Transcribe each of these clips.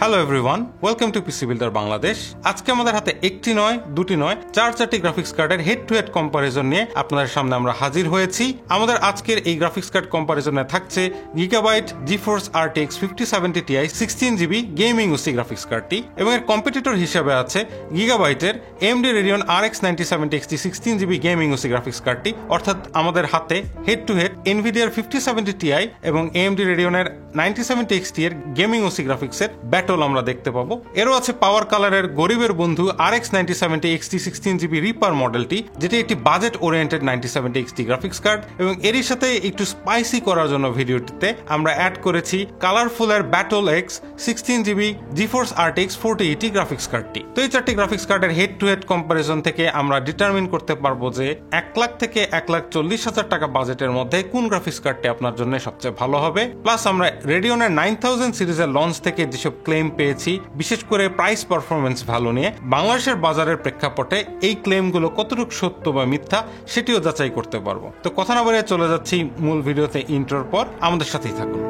Hello everyone, welcome to PC builder Bangladesh. আজকে আমাদের হাতে একটি নয়, দুটি নয়, চারটি গ্রাফিক্স কার্ডের হেড টু হেড কম্পারিজন নিয়ে আপনাদের সামনে আমরা হাজির হয়েছি। আমাদের আজকের এই গ্রাফিক্স কার্ড কম্পারিজনে থাকছে gigabyte GeForce RTX 5070 Ti 16GB gaming OC graphics কার্ডটি, এবং এর কম্পিটিটর হিসেবে আছে গিগাবাইটের AMD Radeon RX 9070 XT 16GB gaming OC graphics কার্ডটি। অর্থাৎ আমাদের হাতে হেড টু হেড এনভিডিয়ার 5070 Ti এবং AMD Radeonএর 9070 XT এর গেমিং ওসি গ্রাফিক্সের ব্যাটল আমরা দেখতে পাবো। এরও আছে পাওয়ার কালারের গরিবের বন্ধু RX 9070 XT 16GB রিপার মডেলটি, যেটি একটি budget oriented 9070 XT graphics card, এবং এরই সাথে একটু স্পাইসি করার জন্য ভিডিওটিতে আমরা অ্যাড করেছি কালারফুলের battle X 16GB GeForce RTX 4080 graphics কার্ডটি। তো এই চারটি গ্রাফিক্স কার্ডের হেড টু হেড কম্পারিজন থেকে আমরা ডিটারমিন করতে পারবো যে 1 লাখ থেকে 1,40,000 টাকা বাজেটের মধ্যে কোন গ্রাফিক্স কার্ডটি আপনার জন্য সবচেয়ে ভালো হবে। প্লাস আমরা রেডিয়নের 9000 সিরিজের লঞ্চ থেকে যেসব ক্লেম পেয়েছি, বিশেষ করে প্রাইস পারফরমেন্স ভ্যালু নিয়ে, বাংলাদেশের বাজারের প্রেক্ষাপটে এই ক্লেমগুলো কতটুকু সত্য বা মিথ্যা সেটিও যাচাই করতে পারবো। তো কথা না বলে চলে যাচ্ছি মূল ভিডিওতে। ইন্ট্রোর পর আমাদের সাথেই থাকুন।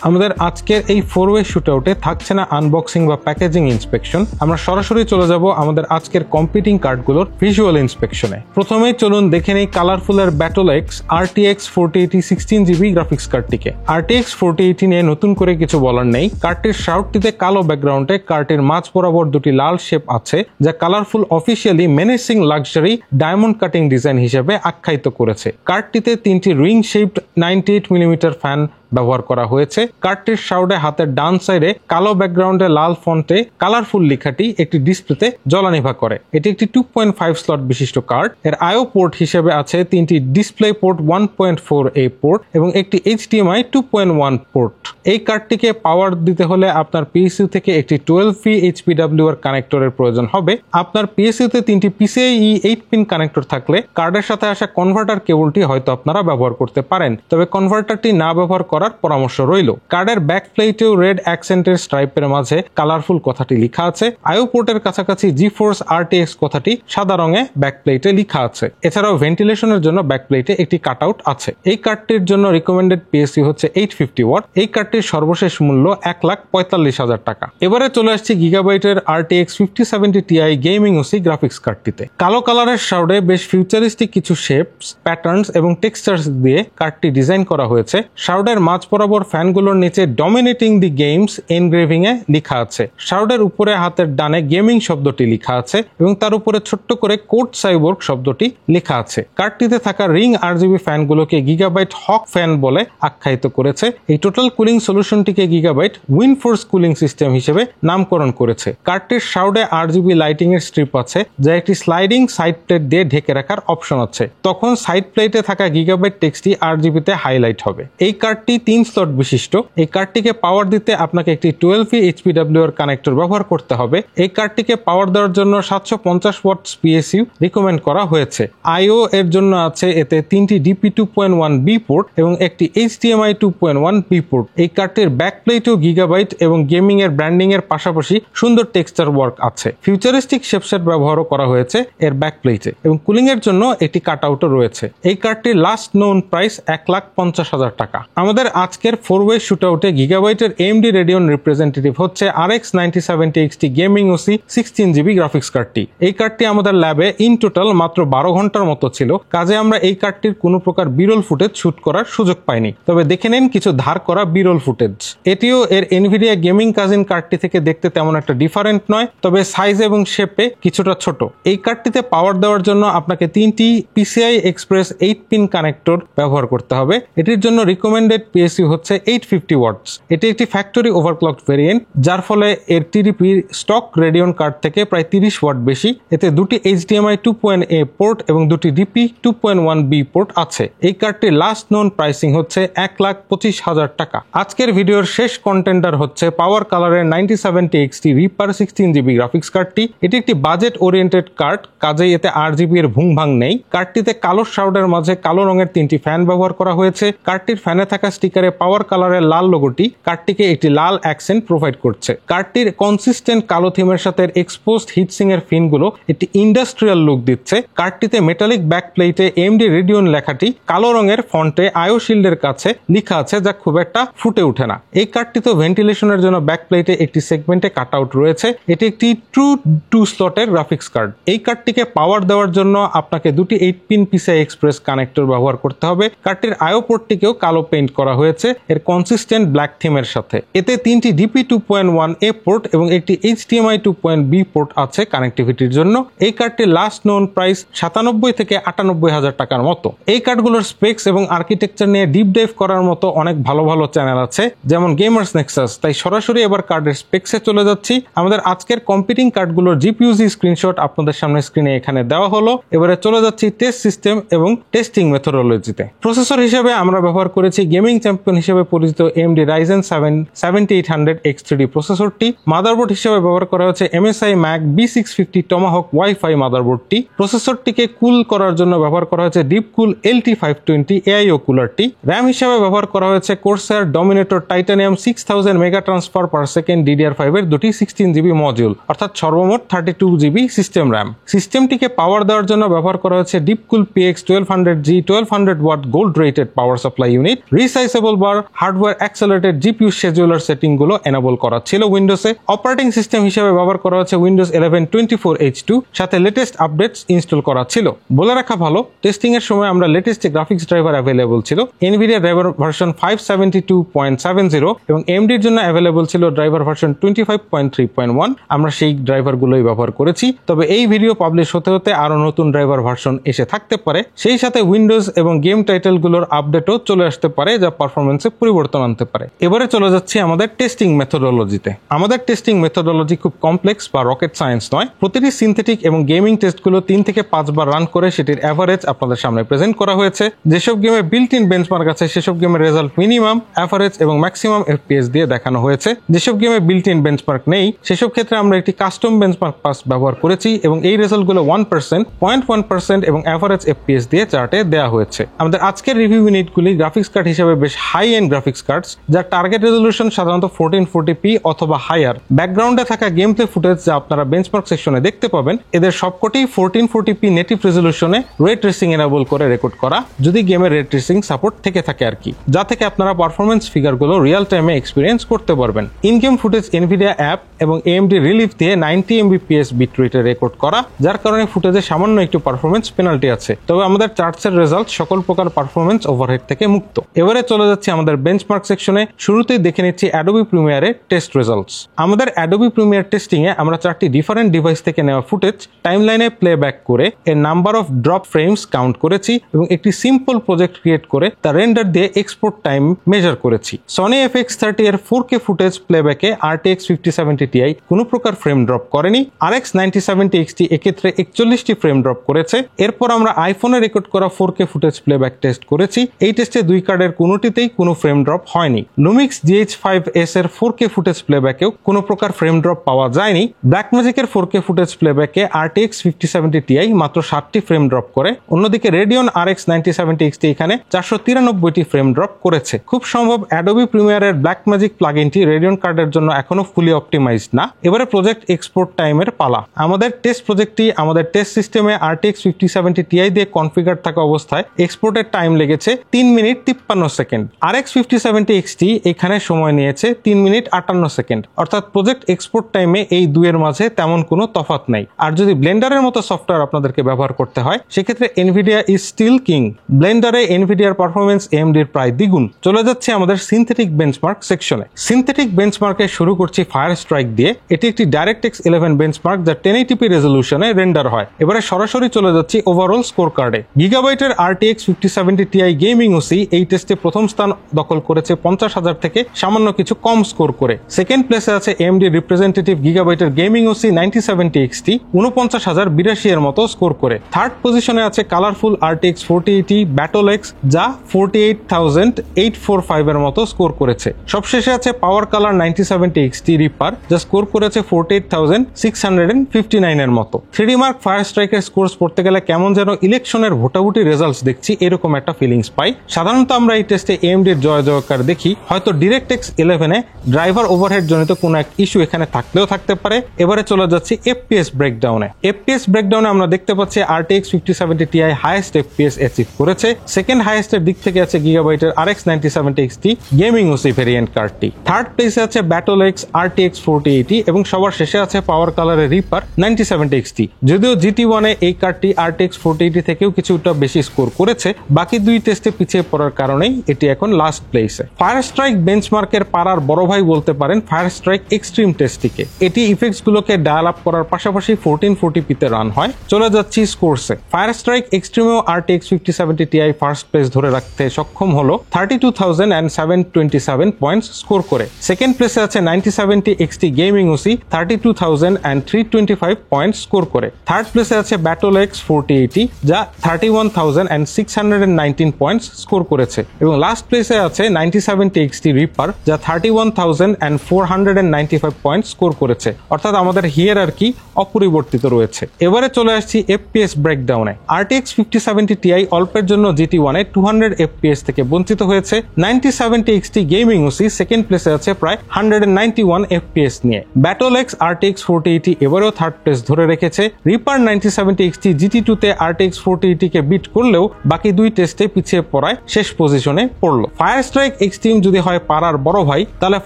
আমাদের আজকের এই 4-ওয়ে শুটআউটে থাকছে না আনবক্সিং বা প্যাকেজিং ইন্সপেকশন। আমরা সরাসরি চলে যাব আমাদের আজকের কম্পিটিং কার্ডগুলোর ভিজুয়াল ইন্সপেকশনে। প্রথমেই চলুন দেখে নেই কালারফুলের battle X RTX 4080 16GB graphics কার্ডটিকে। RTX 4080 নিয়ে নতুন করে কিছু বলার নেই। কার্ডটির শার্টটিতে কালো ব্যাকগ্রাউন্ডে কার্ডটির মাঝ বরাবর দুটি লাল শেপ আছে, যা colourful officially menacing luxury diamond cutting design হিসেবে আখ্যায়িত করেছে। কার্ডটিতে 3টি রিং শেপড 98mm ফ্যান ব্যবহার করা হয়েছে। কার্ডটির শাউডে হাতের ডান সাইডে কালো ব্যাকগ্রাউন্ডে লাল ফন্টে কালারফুল লেখাটি একটি ডিসপ্লেতে জ্বলানিভা করে। এটি একটি 2.5 স্লট বিশিষ্ট কার্ড। এর IO পোর্ট হিসেবে আছে 3টি ডিসপ্লে পোর্ট 1.4A পোর্ট এবং একটি HDMI 2.1 পোর্ট। এই কার্ডটিকে পাওয়ার দিতে হলে আপনার PSU থেকে একটি 12V HPWR কানেক্টরের প্রয়োজন হবে। আপনার PSU তে 3টি PCIe 8 পিন কানেক্টর থাকলে কার্ডের সাথে আসা কনভার্টার কেবলটি হয়তো আপনারা ব্যবহার করতে পারেন, তবে কনভার্টারটি না ব্যবহার করার পরামর্শ রইল। কার্ডের ব্যাক প্লেটেও রেড অ্যাকসেন্টের স্ট্রাইপের মাঝে কালারফুল কথাটি লেখা আছে। IO পোর্টের কাছাকাছি জিফোর্স RTX কথাটি সাদা রঙে ব্যাক প্লেটে লেখা আছে। এছাড়াও ভেন্টিলেশনের জন্য ব্যাক প্লেটে একটি কাটআউট আছে। এই কার্ডটির জন্য রিকমেন্ডেড PSU হচ্ছে 850 ওয়াট। এই কার্ডটির সর্বশেষ মূল্য 1,45,000 টাকা। এবারে চলে আসছে গিগাবাইটের RTX 5070 Ti gaming OC graphics কার্ডটিতে। কালো কালারের শাউডে বেশ ফিউচারিস্টিক কিছু শেপস, প্যাটার্নস এবং টেক্সচার্স দিয়ে কার্ডটি ডিজাইন করা হয়েছে। শাউডের মাঝ বরাবর ফ্যানগুলোর নিচে ডমিনেটিং দি গেমস এনগ্রেভিং এ লেখা আছে। শাউডের উপরে হাতের ডানে গেমিং শব্দটি লেখা আছে এবং তার উপরে ছোট্ট করে কোড সাইবর্গ শব্দটি লেখা আছে। কার্ডটিতে থাকা রিং RGB ফ্যানগুলোকে গিগাবাইট হক ফ্যান বলে আখ্যায়িত করেছে। এই টোটাল কুলিং সলিউশনটিকে গিগাবাইট উইনফোর্স কুলিং সিস্টেম হিসেবে নামকরণ করেছে। কার্ডটির শাউডে RGB লাইটিং এর স্ট্রিপ আছে, যা একটি স্লাইডিং সাইড প্লেট দিয়ে ঢেকে রাখার অপশন আছে। তখন সাইড প্লেটে থাকা গিগাবাইট টেক্সটটি RGB তে হাইলাইট হবে। এই কার্ডটি 3 স্লট বিশিষ্ট। এই কার্ডটিকে পাওয়ার দিতে আপনাকে একটি 12V HPWR কানেক্টর ব্যবহার করতে হবে। এই কার্ডটিকে পাওয়ার দেওয়ার জন্য 750 ওয়াটস PSU রিকমেন্ড করা হয়েছে। IO এর জন্য আছে এতে 3টি DP 2.1B পোর্ট এবং একটি HDMI 2.1B পোর্ট। এই কার্ডটির ব্যাক প্লেটেও গিগাবাইট এবং গেমিং এর ব্র্যান্ডিং এর পাশাপাশি সুন্দর টেক্সচার ওয়ার্ক আছে। ফিউচারিস্টিক শেপসেট ব্যবহারও করা হয়েছে এর ব্যাক প্লেটে এবং কুলিং এর জন্য একটি কাটআউটও রয়েছে। এই কার্ডটির লাস্ট নোন প্রাইস 1,50,000 টাকা। আমাদের আজকের 4-ওয়ে শুটআউটে গিগাবাইটের AMD Radeon রিপ্রেজেন্টেটিভ হচ্ছে RX 9070 XT gaming OC 16GB graphics কার্ডটি। এই কার্ডটি আমাদের ল্যাবে ইন টোটাল মাত্র 12 ঘন্টার মতো ছিল। কাজে আমরা এই কার্ডটির কোনো প্রকার বিরল ফুটেজ শুট করার সুযোগ পাইনি, তবে দেখে নিন কিছু ধার করা বিরল ফুটেজ। এটিও এর এনভিডিয়া গেমিং কাজিন কার্ডটি থেকে দেখতে তেমন একটা ডিফারেন্ট নয়, তবে সাইজ এবং শেপে কিছুটা ছোট। এই কার্ডটিতে পাওয়ার দেওয়ার জন্য আপনাকে 3টি PCI Express 8 পিন কানেক্টর ব্যবহার করতে হবে। এটির জন্য রিকমেন্ডেড PSU হচ্ছে 850 ওয়াটস। এটি একটি ফ্যাক্টরি ওভারক্লক ভেরিয়েন্ট, যার ফলে এর TDP স্টক রেডিয়ন কার্ড থেকে প্রায় 30 ওয়াট বেশি। এতে দুটি HDMI 2.A পোর্ট এবং দুটি DP 2.1B পোর্ট আছে। এই কার্ডটির লাস্ট নোন প্রাইসিং হচ্ছে 1,25,000 টাকা। আজকের ভিডিওর শেষ কন্টেন্ডার হচ্ছে পাওয়ার কালারের 9070 XT রিপার 16GB গ্রাফিক্স কার্ডটি। এটি একটি বাজেট ওরিয়েন্টেড কার্ড, কাজেই এতে RGB এর ভুংভাং নেই। কার্ডটিতে কালো শাউডের মাঝে কালো রঙের 3টি ফ্যান ব্যবহার করা হয়েছে। কার্ডটির ফ্যানে থাকা স্টিকারে পাওয়ার কালারের লাল লোগোটি কার্ডটিকে একটি লাল অ্যাকসেন্ট প্রোভাইড করছে। কার্ডটির কনসিস্টেন্ট কালো থিমের সাথে এক্সপোজড হিটসিং এর ফিনগুলো একটি ইন্ডাস্ট্রিয়াল লুক দিচ্ছে। কার্ডটিতে মেটালিক ব্যাক প্লেটে AMD রেডিয়ন লেখাটি কালো রঙের ফন্টে আইও শিল্ডের কাছে লেখা আছে, যা খুব একটা ফুটে ওঠে না। এই কার্ডটিতে ভেন্টিলেশনের জন্য ব্যাক প্লেটে একটি সেগমেন্টে কাট আউট রয়েছে। এটি একটি ট্রু 2 স্লটের গ্রাফিক্স কার্ড। এই কার্ডটিকে পাওয়ার দেওয়ার জন্য আপনাকে দুটি 8-পিন PCI Express কানেক্টর ব্যবহার করতে হবে। কার্ডটির আইও পোর্টটিকেও কালো পেইন্ট করা হয়েছে এর কনসিস্টেন্ট ব্ল্যাক থিমের সাথে। এতে 3টি DP 2.1A পোর্ট এবং একটি HDMI 2.B পোর্ট আছে কানেক্টিভিটির জন্য। এই কার্ডটির লাস্ট নোন প্রাইস 97 থেকে 98,000 টাকার মতো। এই কার্ডগুলোর স্পেক্স এবং আর্কিটেকচার নিয়ে ডিপ ডাইভ করার মতো অনেক ভালো ভালো চ্যানেল আছে, যেমন গেমার্স নেক্সাস। তাই সরাসরি এবার কার্ডের স্পেক্সে চলে যাচ্ছি। আমাদের আজকের কম্পিটিং কার্ডগুলোর GPUG স্ক্রিনশট আপনাদের সামনে স্ক্রিনে এখানে দেওয়া হলো। এবারে চলে যাচ্ছি টেস্ট সিস্টেম এবং টেস্টিং মেথোডোলজিতে। প্রসেসর হিসেবে আমরা ব্যবহার করেছি গেমিং চ্যাম্পিয়ন হিসেবে পরিচিত AMD Ryzen 7 7800 X3D প্রসেসরটি। মাদারবোর্ড হিসেবে ব্যবহার করা হচ্ছে MSI Mac B650 Tomahawk Wi-Fi মাদারবোর্ডটি। প্রসেসরটিকে কুল করার জন্য ব্যবহার করা হয়েছে ডিপকুল LT520 AIO কুলারটি। র্যাম হিসেবে ব্যবহার করা হয়েছে Corsair Dominator Titanium 6000 mega transfer per second DDR5 এর দুটি 16GB মডিউল, অর্থাৎ সর্বমোট 32GB সিস্টেম র্যাম। সিস্টেমটিকে পাওয়ার দেওয়ার জন্য ব্যবহার করা হয়েছে DeepCool PX 1200G 1200 watt gold rated power supply unit. Resizable BAR hardware accelerated GPU scheduler setting গুলো এনেবল করা ছিল উইন্ডোজে। অপারেটিং সিস্টেম হিসেবে ব্যবহার করা হয়েছে Windows 11 24H2, সাথে লেটেস্ট আপডেটস ইনস্টল করা ছিল। বলে রাখা ভালো, টেস্টিং এর সময় আমরা লেটেস্ট গ্রাফিক্স ড্রাইভার অ্যাভেলেবল ছিল। NVIDIA ড্রাইভার ভার্সন 572.70 এবং AMD এর জন্য অ্যাভেলেবল ছিল ড্রাইভার ভার্সন 25.3.1। আমরা সেই ড্রাইভারগুলোই ব্যবহার করেছি। তবে এই ভিডিও পাবলিশ হতে হতে আরো নতুন ড্রাইভার ভার্সন এসে থাকতে পারে। সেই সাথে উইন্ডোজ এবং গেম টাইটেলগুলোর আপডেটও চলে আসতে পারে, যা পারফরমেন্সে পরিবর্তন আনতে পারে। এবারে চলে যাচ্ছি আমাদের টেস্টিং মেথোডোলজিতে। আমাদের টেস্টিং মেথোডোলজি খুব কমপ্লেক্স বা রকেট সায়েন্স নয়। প্রতিটি সিনথেটিক এবং গেমিং টেস্টগুলো 3 থেকে 5 বার রান করে সেটির অ্যাভারেজ আপনাদের সামনে প্রেজেন্ট করা হয়েছে। যেসব গেমে বিল্ট ইন বেঞ্চমার্ক আছে সেসব গেমের রেজাল্ট মিনিমাম, অ্যাভারেজ এবং ম্যাক্সিমাম FPS দিয়ে দেখানো হয়েছে। যেসব গেমে বিল্ট ইন বেঞ্চমার্ক নেই সেসব ক্ষেত্রে আমরা একটি কাস্টম বেঞ্চমার্ক পাস ব্যবহার করেছি এবং এই রেজাল্টগুলো 1%, 0.1% এবং অ্যাভারেজ FPS দিয়ে চার্টে দেওয়া হয়েছে। আমাদের আজকের রিভিউ ইউনিটগুলি গ্রাফিক্স কার্ড হিসেবে বেশ হাই এন্ড গ্রাফিক্স কার্ডস, যার টার্গেট রেজলিউশন সাধারণত 1440p অথবা হায়ার। ব্যাকগ্রাউন্ডে থাকা গেম প্লে ফুটেজ যা আপনারা বেঞ্চমার্ক সেকশনে দেখতে পাবেন, এদের সবকটি 1440p নেটিভ রেজলিউশনে রে ট্রেসিং এনেবল করে রেকর্ড করা, যদি গেমের রে ট্রেসিং সাপোর্ট থেকে থাকে আর কি, যা থেকে আপনারা পারফরমেন্স ফিগারগুলো রিয়েল টাইমে এক্সপিরিয়েন্স করতে পারবেন। In game footage NVIDIA app এবং AMD রিলিফ দিয়ে 90 Mbps বিট রেটে রেকর্ড করা, যার কারণে ফুটেজে সামান্য একটু পারফরমেন্স পেনাল্টি আছে। তবে আমাদের চার্টসের রেজাল্ট সকল প্রকার পারফরমেন্স ওভারহেড থেকে মুক্ত। এবারে চলে যাচ্ছে আমাদের বেঞ্চমার্ক সেকশনে। শুরুতেই দেখে নিচ্ছি Adobe Premiere এর টেস্ট রেজাল্টস। আমাদের Adobe Premiere টেস্টিং এ আমরা 4টি ডিফারেন্ট ডিভাইস থেকে নেওয়া ফুটেজ টাইমলাইনে প্লেব্যাক করে এর number of drop frames count করেছি এবং একটি সিম্পল প্রজেক্ট ক্রিয়েট করে তা রেন্ডার দিয়ে এক্সপোর্ট টাইম মেজার করেছি। Sony FX30 এর 4K ফুটেজ প্লেব্যাকে RTX 5070 Ti কোনো প্রকার ফ্রেম ড্রপ করেনি। RX 9070 XT এক্ষেত্রে 41টি ফ্রেম ড্রপ করেছে। এরপর আমরা আইফোনে রেকর্ড করা 4K ফুটেজ প্লেব্যাক টেস্ট করেছি। এই টেস্টে দুই কার্ডের কোনোটিতেই কোনো ফ্রেম ড্রপ হয়নি। Lumix GH5s এর 4K ফুটেজ প্লেব্যাকেও কোনো প্রকার ফ্রেম ড্রপ পাওয়া যায়নি। ব্ল্যাকম্যাজিকের 4K ফুটেজ প্লেব্যাকে RTX 5070 Ti মাত্র 7টি ফ্রেম ড্রপ করে। অন্যদিকে Radeon RX 9070 XT এখানে 493টি ফ্রেম ড্রপ করেছে। খুব সম্ভব Adobe Premiere এর ব্ল্যাকম্যাজিক প্লাগইনটি Radeon কার্ডের জন্য এখনো ফুলি অপটিমাইজড না। এবারে প্রজেক্ট এক্সপোর্ট টাইমের পালা। আমাদের টেস্ট প্রজেক্টটি আমাদের টেস্ট সিস্টেমে RTX 5070 Ti দিয়ে কনফিগার থাকা অবস্থায় এক্সপোর্টের টাইম লেগেছে 3 মিনিট 53 সেকেন্ড। RX 5070 XT এখানে সময় নিয়েছে 3 মিনিট 58 সেকেন্ড। অর্থাৎ প্রজেক্ট এক্সপোর্ট টাইমে এই দুইয়ের মাঝে তেমন কোনো তফাৎ নেই। আর যদি ব্লেন্ডারের মতো সফটওয়্যার আপনাদেরকে ব্যবহার করতে হয় সেক্ষেত্রে NVIDIA ইজ স্টিল কিং। ব্লেন্ডারে NVIDIA এর পারফরমেন্স AMD এর প্রায় দ্বিগুণ। চলে যাচ্ছে আমাদের সিনথেটিক বেঞ্চমার্ক সেকশনে। সিনথেটিক বেঞ্চমার্কে শুরু করছি ফায়ার স্ট্রাইক দিয়ে। এটি একটি DirectX 11 বেঞ্চমার্ক যা 1080p রেজলিউশনে রেন্ডার হয়। এবারে সরাসরি চলে যাচ্ছি ওভারঅল স্কোর কার্ডে। গিগাবাইটের RTX 5070 Ti গেমিং OC এই টেস্টে প্রথম স্থান দখল করেছে 50,000 থেকে সামান্য কিছু কম স্কোর করে। সেকেন্ড প্লেসে আছে AMD রিপ্রেজেন্টেটিভ গিগাবাইটের গেমিং ওসি 9070 XT 49,082 এর মতো স্কোর করে। থার্ড পজিশনে আছে কালারফুল RTX 4080 BattleX যা 48,845 এর মতো স্কোর করেছে। সবশেষে আছে পাওয়ার কালার 9070 XT রিপার যা স্কোর করেছে 48,659 এর মতো। 3D Mark ফায়ারস্ট্রাইকের স্কোরস পড়তে গেলে কেমন যেন ইলেকশনের ভোটাভুটি রেজাল্টস দেখছি এরকম একটা ফিলিংস পাই। সাধারণত আমরা এই টেস্টে AMD এর জয় জয়কার দেখি, হয়তো DirectX 11 এ ড্রাইভার ওভারহেড জনিত কোনো এক ইস্যু এখানে থাকলেও থাকতে পারে। এবারে চলে যাচ্ছি FPS ব্রেকডাউনে। FPS ব্রেকডাউনে আমরা দেখতে পাচ্ছি RTX 5070 Ti highest FPS achieve করেছে। সেকেন্ড হাইয়েস্টের দিক থেকে আছে গিগাবাইটের RX 9070 XT gaming OC variant কার্ডটি। থার্ড প্লেসে আছে BattleX RTX 4080 এবং সবার শেষে আছে পাওয়ার কালারের রিপার 9070 XT। যদিও GT1 এ এই কার্ডটি RTX 4080 থেকেও কিছুটা বেশি স্কোর করেছে, বাকি দুই টেস্টে পিছিয়ে পড়ার কারণেই এটি এখন লাস্ট প্লেসে। ফায়ারস্ট্রাইক বেঞ্চমার্কের পাড়ার বড় ভাই বলতে পারেন ফায়ারস্ট্রাইক এক্সট্রিম টেস্টটিকে। এটি ইফেক্টস গুলোকে ডায়াল আপ করার পাশাপাশি 1440p তে রান হয়। চলে যাচ্ছি স্কোরসে। ফায়ারস্ট্রাইক এক্সট্রিমেও RTX 5070 Ti ফার্স্ট প্লেস ধরে রাখতে সক্ষম হলো 32,727 পয়েন্টস স্কোর করে। সেকেন্ড প্লেসে আছে 9070 XT gaming OC 32,325 points score করে। থার্ড প্লেসে আছে BattleX 4080 যা 31,619 পয়েন্টস স্কোর করেছে এবং লাস্ট প্লেসে আছে 9070 XT রিপার যা 31,495 পয়েন্টস স্কোর করেছে। অর্থাৎ আমাদের হিয়ারার্কি অপরিবর্তিত রয়েছে। এবারে চলে আসছি FPS ব্রেকডাউনে। RTX 5070 Ti অল্পের জন্য GT1 এ 200 FPS থেকে বঞ্চিত হয়েছে। 9070 XT গেমিং ওসি সেকেন্ড প্লেসে আছে প্রায় 191 FPS নিয়ে। BattleX RTX 4080 এবারেও থার্ড প্লেস ধরে রেখেছে। রিপার 9070 XT GT2 তে RTX 4080 কে বিট করলেও বাকি দুই টেস্টে পিছিয়ে পড়ায় শেষ পজিশনে পড়লো। ফায়ারস্ট্রাইক এক্সট্রিম যদি হয় পাড়ার বড় ভাই, তাহলে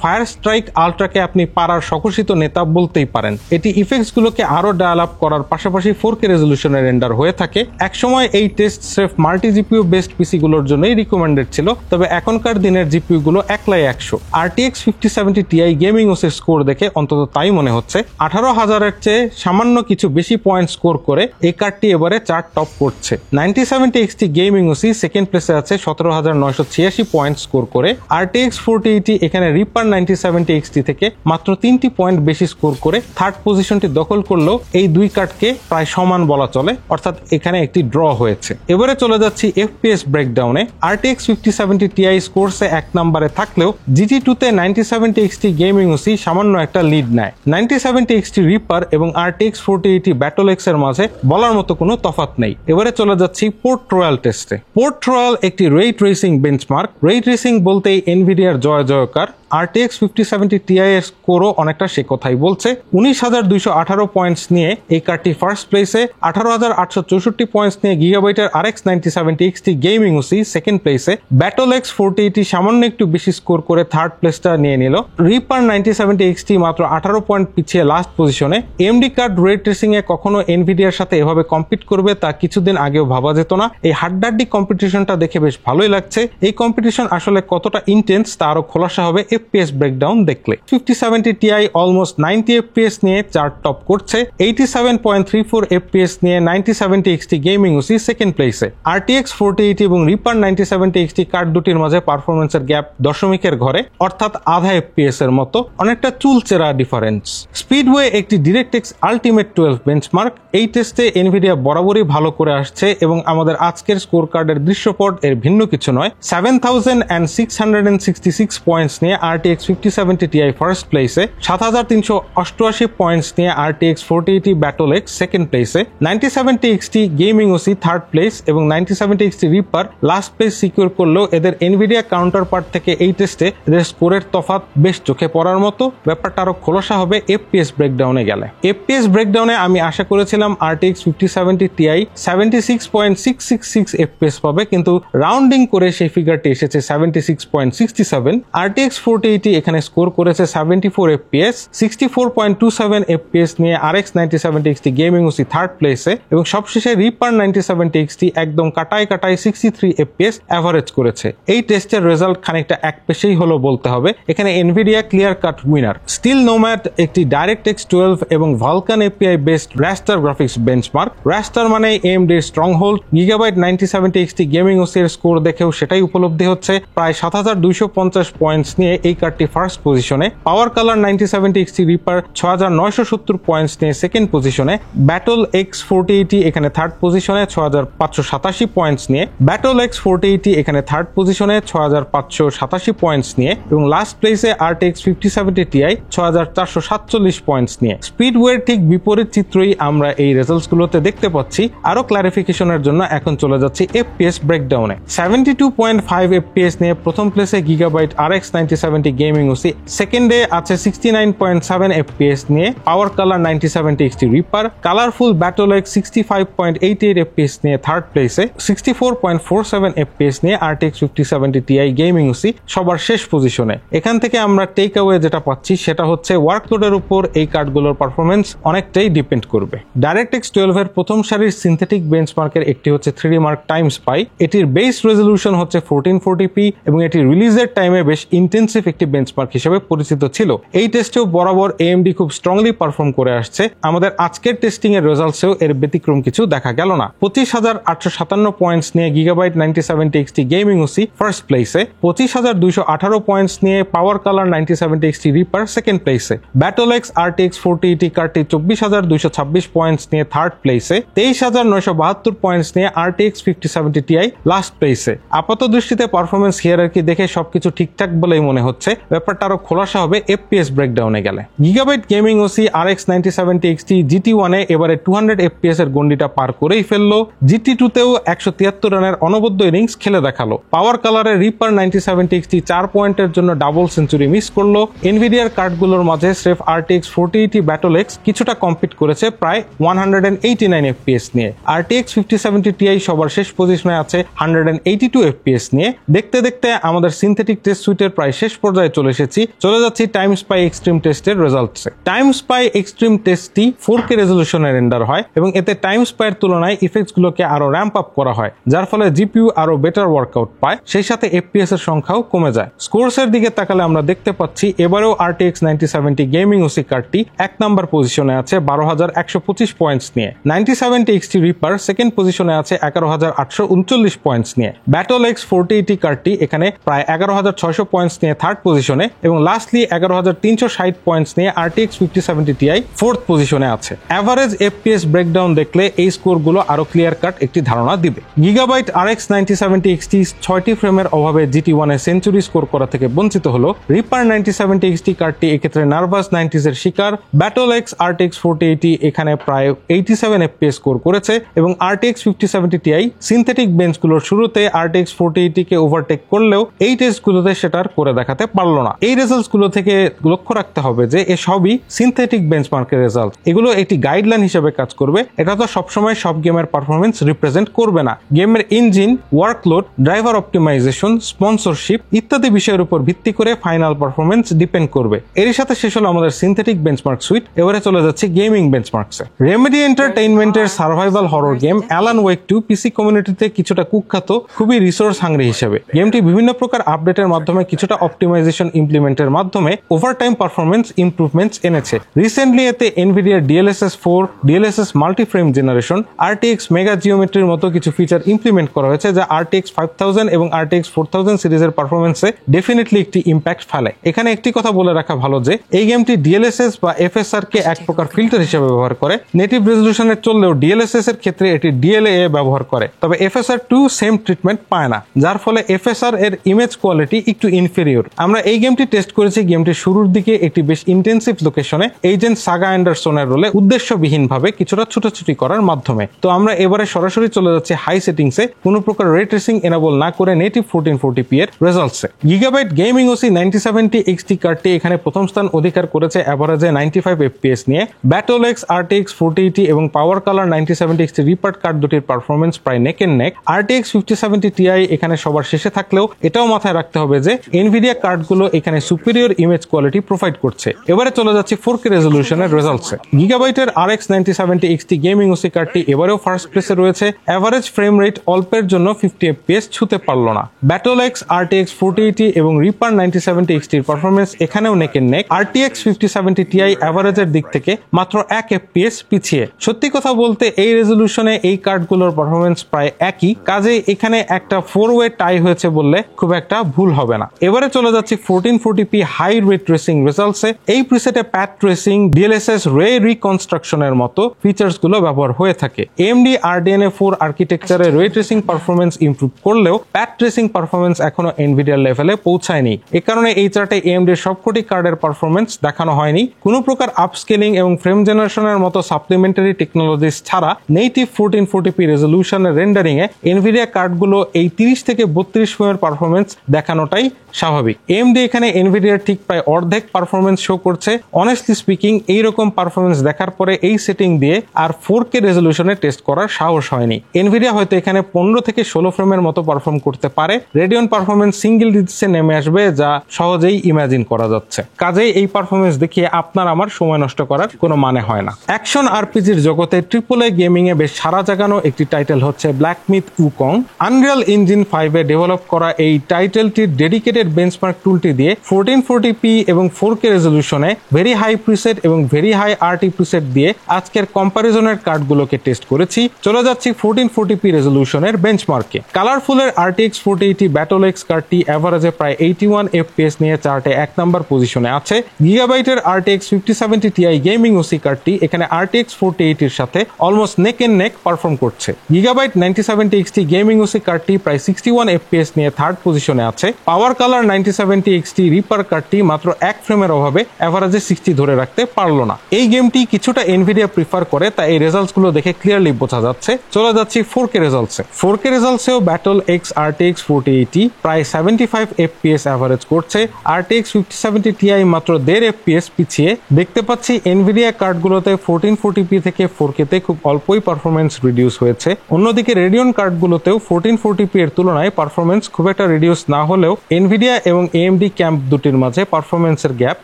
ফায়ারস্ট্রাইক আলট্রাকে আপনি পাড়ার স্বঘোষিত নেতা বলতেই পারেন। এটি ইফেক্টস গুলোকে আরো ডায়াল আপ করার পাশাপাশি 4K রেজলিউশনে রেন্ডার হয়ে থাকে। একসময় এই টেস্ট স্রেফ মাল্টি জিপিইউ বেসড পিসি গুলোর জন্যই রিকমেন্ডেড ছিল, তবে এখনকার দিনের জিপিইউ গুলো একলাই 100। RTX 5070 Ti গেমিং ওসির স্কোর দেখে অন্তত তাই মনে হচ্ছে। 18,000 এর চেয়ে সামান্য কিছু বেশি পয়েন্ট স্কোর করে এই কার্ডটি এবারে চার্ট টপ করছে। 9070 XT গেমিং ওসি সেকেন্ড প্লেসে আছে 17,986 পয়েন্ট স্কোর করে। RTX 4080 এখানে রিপার 9070 XT থেকে মাত্র 3টি পয়েন্ট বেশি স্কোর করে থার্ড পজিশনটি দখল করলেও এই দুই কার্ডকে প্রায় সমান বলা চলে, অর্থাৎ এখানে একটি ড্র হয়েছে। এবারে চলে যাচ্ছি FPS ব্রেকডাউনে। RTX 5070 Ti স্কোরসে এক নম্বরে থাকলেও GT2 তে 9070 XT গেমিং ওসি সামান্য একটা লিড নেয়। 9070 XT রিপার এবং RTX 4080 BattleX এর মাঝে বলার মতো কোনো তফাৎ নেই। এবারে চলে যাচ্ছি পোর্ট রয়্যাল টেস্টে। পোর্ট রয়্যাল একটি রে ট্রেসিং বেঞ্চমার্ক। রে ট্রেসিং বলতেই এনভিডিয়ার জয় জয়কার। RTX 5070 Ti এর স্কোরও অনেকটা সে কথাই বলছে। 19,218 পয়েন্টস নিয়ে এই কার্ডটি ফার্স্ট প্লেসে। 18,864 পয়েন্টস নিয়ে গিগাবাইটের RX 9070 XT gaming OC second প্লেসে। BattleX 4080 সামান্য একটু বেশি স্কোর করে থার্ড প্লেসটা নিয়ে নিল। রিপার 9070 XT মাত্র 18 পয়েন্ট পিছিয়ে লাস্ট পজিশনে। AMD কার্ড রে ট্রেসিং এ কখনো এনভিডিয়ার সাথে এভাবে কম্পিট করবে তা কিছুদিন আগেও ভাবা যেত না। এই হাড্ডাহাড্ডি কম্পিটিশনটা দেখে বেশ ভালোই লাগছে। এই কম্পিটিশন আসলে কতটা ইন্টেন্স তা আরো খোলাসা হবে FPS ব্রেকডাউন দেখলে। 5070 Ti অলমোস্ট 90 FPS নিয়ে চার্ট টপ করছে। 87.34 FPS নিয়ে 9070 XT গেমিং ওসি সেকেন্ড প্লেসে। RTX 4080 এবং রিপার 9070 XT কার্ড দুটির মাঝে পারফরমেন্সের গ্যাপ দশমিকের ঘরে, অর্থাৎ আধা FPS এর মতো, অনেকটা চুলচেরা ডিফারেন্স। স্পিডওয়ে একটি DirectX আলটিমেট 12 বেঞ্চমার্ক। এই টেস্টে এনভিডিয়া বরাবরই ভালো করে আসছে এবং আমাদের আজকের স্কোর কার্ডের দৃশ্যপট এর ভিন্ন কিছু নয়। 7,666 পয়েন্টস নিয়ে RTX 5070 Ti ফার্স্ট প্লেসে। 7,388 পয়েন্টস নিয়ে RTX 4080 BattleX সেকেন্ড প্লেসে। 9070 XT gaming OC third place এবং 9070 XT reaper last place secure করলেও এদের এনভিডিয়া কাউন্টার পার্ট থেকে এই টেস্টে এদের স্কোরের তফাৎ বেশ চোখে পড়ার মতো। ব্যাপারটা আরো খোলাসা হবে FPS ব্রেকডাউনে গেলে। FPS ব্রেকডাউনে আমি আশা করেছিলাম RTX 5070 Ti 76.666 FPS পাবে, কিন্তু রাউন্ডিং করে সেই ফিগারটি এসেছে 76.67। RTX 4080 এখানে স্কোর করেছে 74 FPS, 64.27 FPS নিয়ে RX 9070 XT gaming OC third প্লেসে এবং সবশেষে রিপার 9070 XT একদম কাটায় 63 FPS অ্যাভারেজ করেছে। এই টেস্টের রেজাল্ট খানিকটা এক পেশেই হলো বলতে হবে। এখানে Nvidia clear cut winner. Steel nomad একটি DirectX 12 এবং Vulkan API based raster graphics benchmark. Raster মানে AMD stronghold. Gigabyte 9070 XT gaming OC এর স্কোর দেখেও সেটাই উপলব্ধি হচ্ছে। প্রায় 7250 পয়েন্টস নিয়ে এই কার্ডটি ফার্স্ট পজিশনে। পাওয়ার কালার 9070 XT রিপার 6970 পয়েন্টস নিয়ে সেকেন্ড পজিশনে। ব্যাটল X 4080 এখানে থার্ড পজিশনে 6587 পয়েন্টস নিয়ে। ব্যাটল X 4080 এখানে থার্ড পজিশনে 6587 পয়েন্টস নিয়ে এবং লাস্ট প্লেসে RTX 5070 Ti 6447 পয়েন্টস নিয়ে। স্পিডওয়ের ঠিক বিপরীত চিত্রই আমরা এই রেজাল্টস গুলোতে দেখতে পাচ্ছি। আরো ক্লারিফিকেশনের জন্য এখন চলে যাচ্ছি FPS ব্রেকডাউনে। 72.5 FPS নিয়ে প্রথম প্লেসে গিগাবাইট RX 9070 গেমিং ওসি, সেকেন্ডে আছে 69.7 FPS নিয়ে PowerColor 9070 XT Reaper. Colorful Battle X 65.88 FPS নিয়ে থার্ড প্লেসে, 64.47 FPS নিয়ে RTX 5070 Ti গেমিং ওসি সবার শেষ পজিশনে। এখান থেকে আমরা টেক অ্যাওয়ে যেটা পাচ্ছি সেটা হচ্ছে ওয়ার্কলোডের উপর এই কার্ডগুলোর পারফরমেন্স অনেকটাই ডিপেন্ড করবে। DirectX 12 এর প্রথম সারির সিনথেটিক বেঞ্চমার্কের একটি হচ্ছে 3D Mark টাইম স্পাই। এটির বেস রেজলিউশন হচ্ছে 1440p এবং এটি রিলিজের টাইমে বেশ ইন্টেন্সিভ একটি বেঞ্চমার্ক হিসেবে পরিচিত ছিল। এই টেস্টেও বরাবর AMD খুব স্ট্রংলি পারফর্ম করে আসছে। আমাদের আজকের টেস্টিং এর রেজাল্টসেও এর ব্যতিক্রম কিছু দেখা গেল না। 25857 পয়েন্টস নিয়ে gigabyte 9070 XT gaming OC first প্লেসে, 25218 পয়েন্টস নিয়ে PowerColor 9070 XT reaper second প্লেসে। ব্যাটল X RTX 4080 কার্ডটি 24226 পয়েন্টস নিয়ে থার্ড প্লেসে, 23972 পয়েন্টস নিয়ে RTX 5070 Ti লাস্ট প্লেসে। আপাত দৃষ্টিতে পারফরমেন্স হিয়ারার্কি দেখে সবকিছু ঠিকঠাক বলেই মনে হচ্ছে, ব্যাপারটা আরো খোলাসা হবে FPS ব্রেকডাউনে গেলে। Gigabyte gaming OC RX 9070 XT GT1 এ এবারে 200 FPS এর গন্ডিটা পার করেই ফেললো। GT2 তেও 173 রানের অনবদ্য ইনিংস খেলে দেখালো। পাওয়ার কালারে রিপার 9070 XT 4 পয়েন্টের জন্য ডাবল সেঞ্চুরি মিস করলো। এনভিডিয়ার কার্ডগুলোর মাঝে স্রেফ RTX 4080 ব্যাটল X কিছুটা কম্পিট করেছে প্রায় 189 FPS নিয়ে। RTX 5070 Ti সবার শেষ পজিশনে আছে 182 FPS নিয়ে। দেখতে দেখতে আমাদের সিনথেটিক টেস্ট সুইটের প্রায় শেষ পর্যায়ে চলে এসেছি। চলে যাচ্ছি টাইম স্পাই এক্সট্রিম টেস্টের রেজাল্টসে। টাইম স্পাই এক্সট্রিম টেস্টটি 4K রেজলিউশনে রেন্ডার হয় এবং এতে টাইম স্পাইয়ের তুলনায় ইফেক্টস গুলোকে আরো র্যাম্প আপ করা হয়, যার ফলে জিপিইউ আরো বেটার ওয়ার্কআউট পায়, সেই সাথে FPS এর সংখ্যাও কমে যায়। স্কোরস এর দিকে তাকালে আমরা দেখতে পাচ্ছি এবারেও RTX 9070 গেমিং ওসি কার্ডটি এক নাম্বার পজিশনে আছে 12125 পয়েন্টস নিয়ে। 9070 XT রিপার সেকেন্ড পজিশনে আছে 11839 পয়েন্টস নিয়ে। ব্যাটল X 4080 কার্ডটি এখানে প্রায় 11600 পয়েন্টস নিয়ে থার্ড পজিশনে এবং লাস্টলি 11360 পয়েন্টস নিয়ে RTX 5070 Ti ফোর্থ পজিশনে আছে। এভারেজ FPS ব্রেকডাউন দেখলে এই স্কোরগুলো আরো ক্লিয়ার কাট একটি ধারণা দিবে। গিগাবাইট RX 9070 XT 6টি ফ্রেমের অভাবে GT1 এ সেঞ্চুরি স্কোর করা থেকে বঞ্চিত হলো। রিপার 9070 XT কার্ডটি এক্ষেত্রে নার্ভাস 90s এর শিকার। ব্যাটল X RTX 4080 এখানে প্রায় 87 FPS স্কোর করেছে এবং RTX 5070 Ti সিনথেটিক বেঞ্চগুলোর শুরুতে RTX 4080 কে ওভারটেক করলেও এই টেস্টগুলোতে সেটার করে দেখাতে পারলো না। এই রেজাল্টসগুলো থেকে লক্ষ্য রাখতে হবে যে এসবই সিনথেটিক বেঞ্চমার্কের রেজাল্ট। এগুলো একটি গাইডলাইন হিসেবে কাজ করবে। এটা তো সবসময় সব গেমের পারফরমেন্স রিপ্রেজেন্ট করবে না। গেমের engine, workload, driver optimisation, sponsorship ইত্যাদি বিষয়ের উপর ভিত্তি করে ফাইনাল পারফরমেন্স ডিপেন্ড করবে। এর সাথে শেষ হলো আমাদের সিনথেটিক বেঞ্চমার্ক সুইট। এবারে চলে যাচ্ছে গেমিং বেঞ্চমার্কসে। রেমেডি এন্টারটেইনমেন্টের survival horror game Alan Wake 2 PC কমিউনিটিতে কিছুটা কুখ্যাত, খুবই রিসোর্স হাংরি হিসেবে। গেমটি বিভিন্ন প্রকার আপডেটের মাধ্যমে কিছুটা অপটিমাইজেশন ইমপ্লিমেন্টের মাধ্যমে ওভারটাইম পারফরমেন্স ইমপ্রুভমেন্টস এনেছে। রিসেন্টলি এতে এনভিডিয়ার DLSS 4, DLSS multiframe generation, RTX mega জিওমেট্রির মতো কিছু ফিচার ইমপ্লিমেন্ট করা হয়েছে যা RTX 5000 এবং RTX 4000 সিরিজের পারফরমেন্সে ডেফিনেটলি একটি ইম্প্যাক্ট ফেলে। এখানে একটি কথা বলে রাখা ভালো যে এই গেমটি DLSS বা FSR কে এক প্রকার ফিল্টার হিসেবে ব্যবহার করে। নেটিভ রেজলিউশনে চললেও DLSS এর ক্ষেত্রে এটি DLAA ব্যবহার করে, তবে FSR 2 সেম ট্রিটমেন্ট পায় না, যার ফলে FSR এর ইমেজ কোয়ালিটি একটু ইনফেরিয়র। আমরা এই গেমটি টেস্ট করেছি গেমটির শুরুর দিকে একটি বেশ ইন্টেন্সিভ লোকেশনে এজেন্ট সাগা অ্যান্ডারসনের রোলে উদ্দেশ্যবিহীনভাবে কিছুটা ছুটাছুটি করার মাধ্যমে। তো আমরা এবারে সরাসরি চলে যাচ্ছি হাই সেটিংসে, কোনো প্রকার রে ট্রেসিং এনেবল না করে নেটিভ 1440p এর রেজাল্টসে। গিগাবাইট গেমিং ওসি 9070 XT কার্ডটি এখানে প্রথম স্থান অধিকার করেছে এভারেজে 95 FPS নিয়ে। ব্যাটল X RTX 4080 এবং PowerColor 9070 XT reaper card দুটির পারফরমেন্স প্রায় নেক এন্ড নেক। RTX 5070 Ti এখানে সবার শেষে থাকলেও এটাও মাথায় রাখতে হবে যে এনভিডিয়া কার্ডগুলো এখানে সুপিরিয়র ইমেজ কোয়ালিটি প্রোভাইড করছে। এবারে চলে যাচ্ছে 4K রেজলিউশনের রেজাল্টসে। গিগাবাইটের RX 9070 XT gaming OC কার্ডটি এবারেও ফার্স্ট প্লেসে রয়েছে। এভারেজ ফ্রেম রেট অল্পের জন্য 50 FPS ছুঁতে পারল না। BattleX RTX 4080 এবং Reaper 9070 XT এর পারফরমেন্স এখানেও নেক এন্ড নেক। RTX 5070 Ti এভারেজের দিক থেকে মাত্র 1 FPS পিছিয়ে। সত্যি কথা বলতে এই রেজলিউশনে এই কার্ডগুলোর পারফরমেন্স প্রায় একই, কাজেই এখানে একটা 4-ওয়ে টাই হয়েছে বললে খুব একটা ভুল হবে না। এবারে চলে যাচ্ছি 1440p হাই রে ট্রেসিং রেজাল্টসে। এই প্রিসেটে প্যাড ট্রেসিং, DLSS রে রিকনস্ট্রাকশনের মতো ফিচার্স গুলো ব্যবহার হয়ে থাকে। AMD RDNA 4 আর্কিটেকচারে রে ট্রেসিং পারফরমেন্স ইমপ্রুভ করলেও প্যাড ট্রেসিং পারফরমেন্স এখনো এনভিডিয়ার লেভেলে পৌঁছায়নি। এ কারণে এই চার্টে AMD এর সবকটি কার্ডের পারফরমেন্স দেখানো হয়নি। কোনো প্রকার আপস্কেলিং এবং ফ্রেম জেনারেশনের মতো সাপ্লিমেন্টারি টেকনোলজিস ছাড়া নেটিভ 1440p রেজলিউশনের রেন্ডারিং এ এনভিডিয়া কার্ডগুলো এই 30 থেকে 32 ফ্রেমের পারফরমেন্স দেখানোটাই স্বাভাবিক। AMD এখানে এনভিডিয়ার ঠিক প্রায় অর্ধেক পারফরমেন্স শো করছে। অনেস্টলি স্পিকিং এইরকম পারফরমেন্স দেখার পরে এই সেটিং দিয়ে আর 4K রেজলিউশনে টেস্ট করার সাহস হয়নি। এনভিডিয়া হয়তো এখানে 15 থেকে 16 ফ্রেমের মতো পারফর্ম করতে পারে। রেডিয়ন পারফরমেন্স সিঙ্গেল ডিজিটসে নেমে আসবে, যা সহজেই ইমাজিন করা যাচ্ছে। কাজেই এই পারফরমেন্স দেখিয়ে আপনার আমার সময় নষ্ট করার কোনো মানে হয় না। অ্যাকশন আরপিজির জগতে AAA গেমিং এ বেশ সাড়া জাগানো একটি টাইটেল হচ্ছে ব্ল্যাক মিথ উকং। আনরিয়াল ইঞ্জিন 5 এ ডেভেলপ করা এই টাইটেলটির ডেডিকেটেড বেঞ্চমার্ক টুলটি দিয়ে 1440p এবং 4K রেজলিউশনে ভেরি হাই প্রিসেট এবং ভেরি হাই RT প্রিসেট দিয়ে আজকের কম্পারিজনের কার্ডগুলোকে টেস্ট করেছি। চলে যাচ্ছি 1440p রেজলিউশনের বেঞ্চমার্কে। কালারফুলের RTX 4080 BattleX কার্ডটি এভারেজে প্রায় 81 FPS নিয়ে চার্টে 1 নাম্বার পজিশনে আছে। গিগাবাইটের RTX 5070 Ti গেমিং ওসি কার্ডটি এখানে RTX 4080 এর সাথে almost neck and neck perform করছে। গিগাবাইট 9070 XT গেমিং ওসি কার্ডটি প্রায় 61 FPS নিয়ে থার্ড পজিশনে আছে। পাওয়ার কালার 9070 XT রিপার কার্ডটি মাত্র 1 ফ্রেমের অভাবে এভারেজে 60 ধরে রাখতে পারলো না। এই গেমটি কিছুটা এনভিডিয়া প্রিফার করে, তাই এই রেজাল্টস গুলো দেখে ক্লিয়ারলি বোঝা যাচ্ছে। চলে যাচ্ছি 4K রেজাল্টসে। 4K রেজাল্টসেও BattleX RTX 4080 প্রায় 75 FPS এভারেজ করছে। RTX 5070 Ti মাত্র 1.5 FPS পিছিয়ে। দেখতে পাচ্ছি এনভিডিয়া কার্ডগুলোতে 1440p থেকে 4K তে খুব অল্পই পারফরমেন্স রিডিউস হয়েছে। অন্যদিকে রেডিয়ন কার্ডগুলোতেও 1440p এর তুলনায় পারফরমেন্স খুব একটা রিডিউস না হলেও এনভিডিয়া এবং AMD ক্যাম্প দুটির মাঝে পারফরমেন্সের গ্যাপ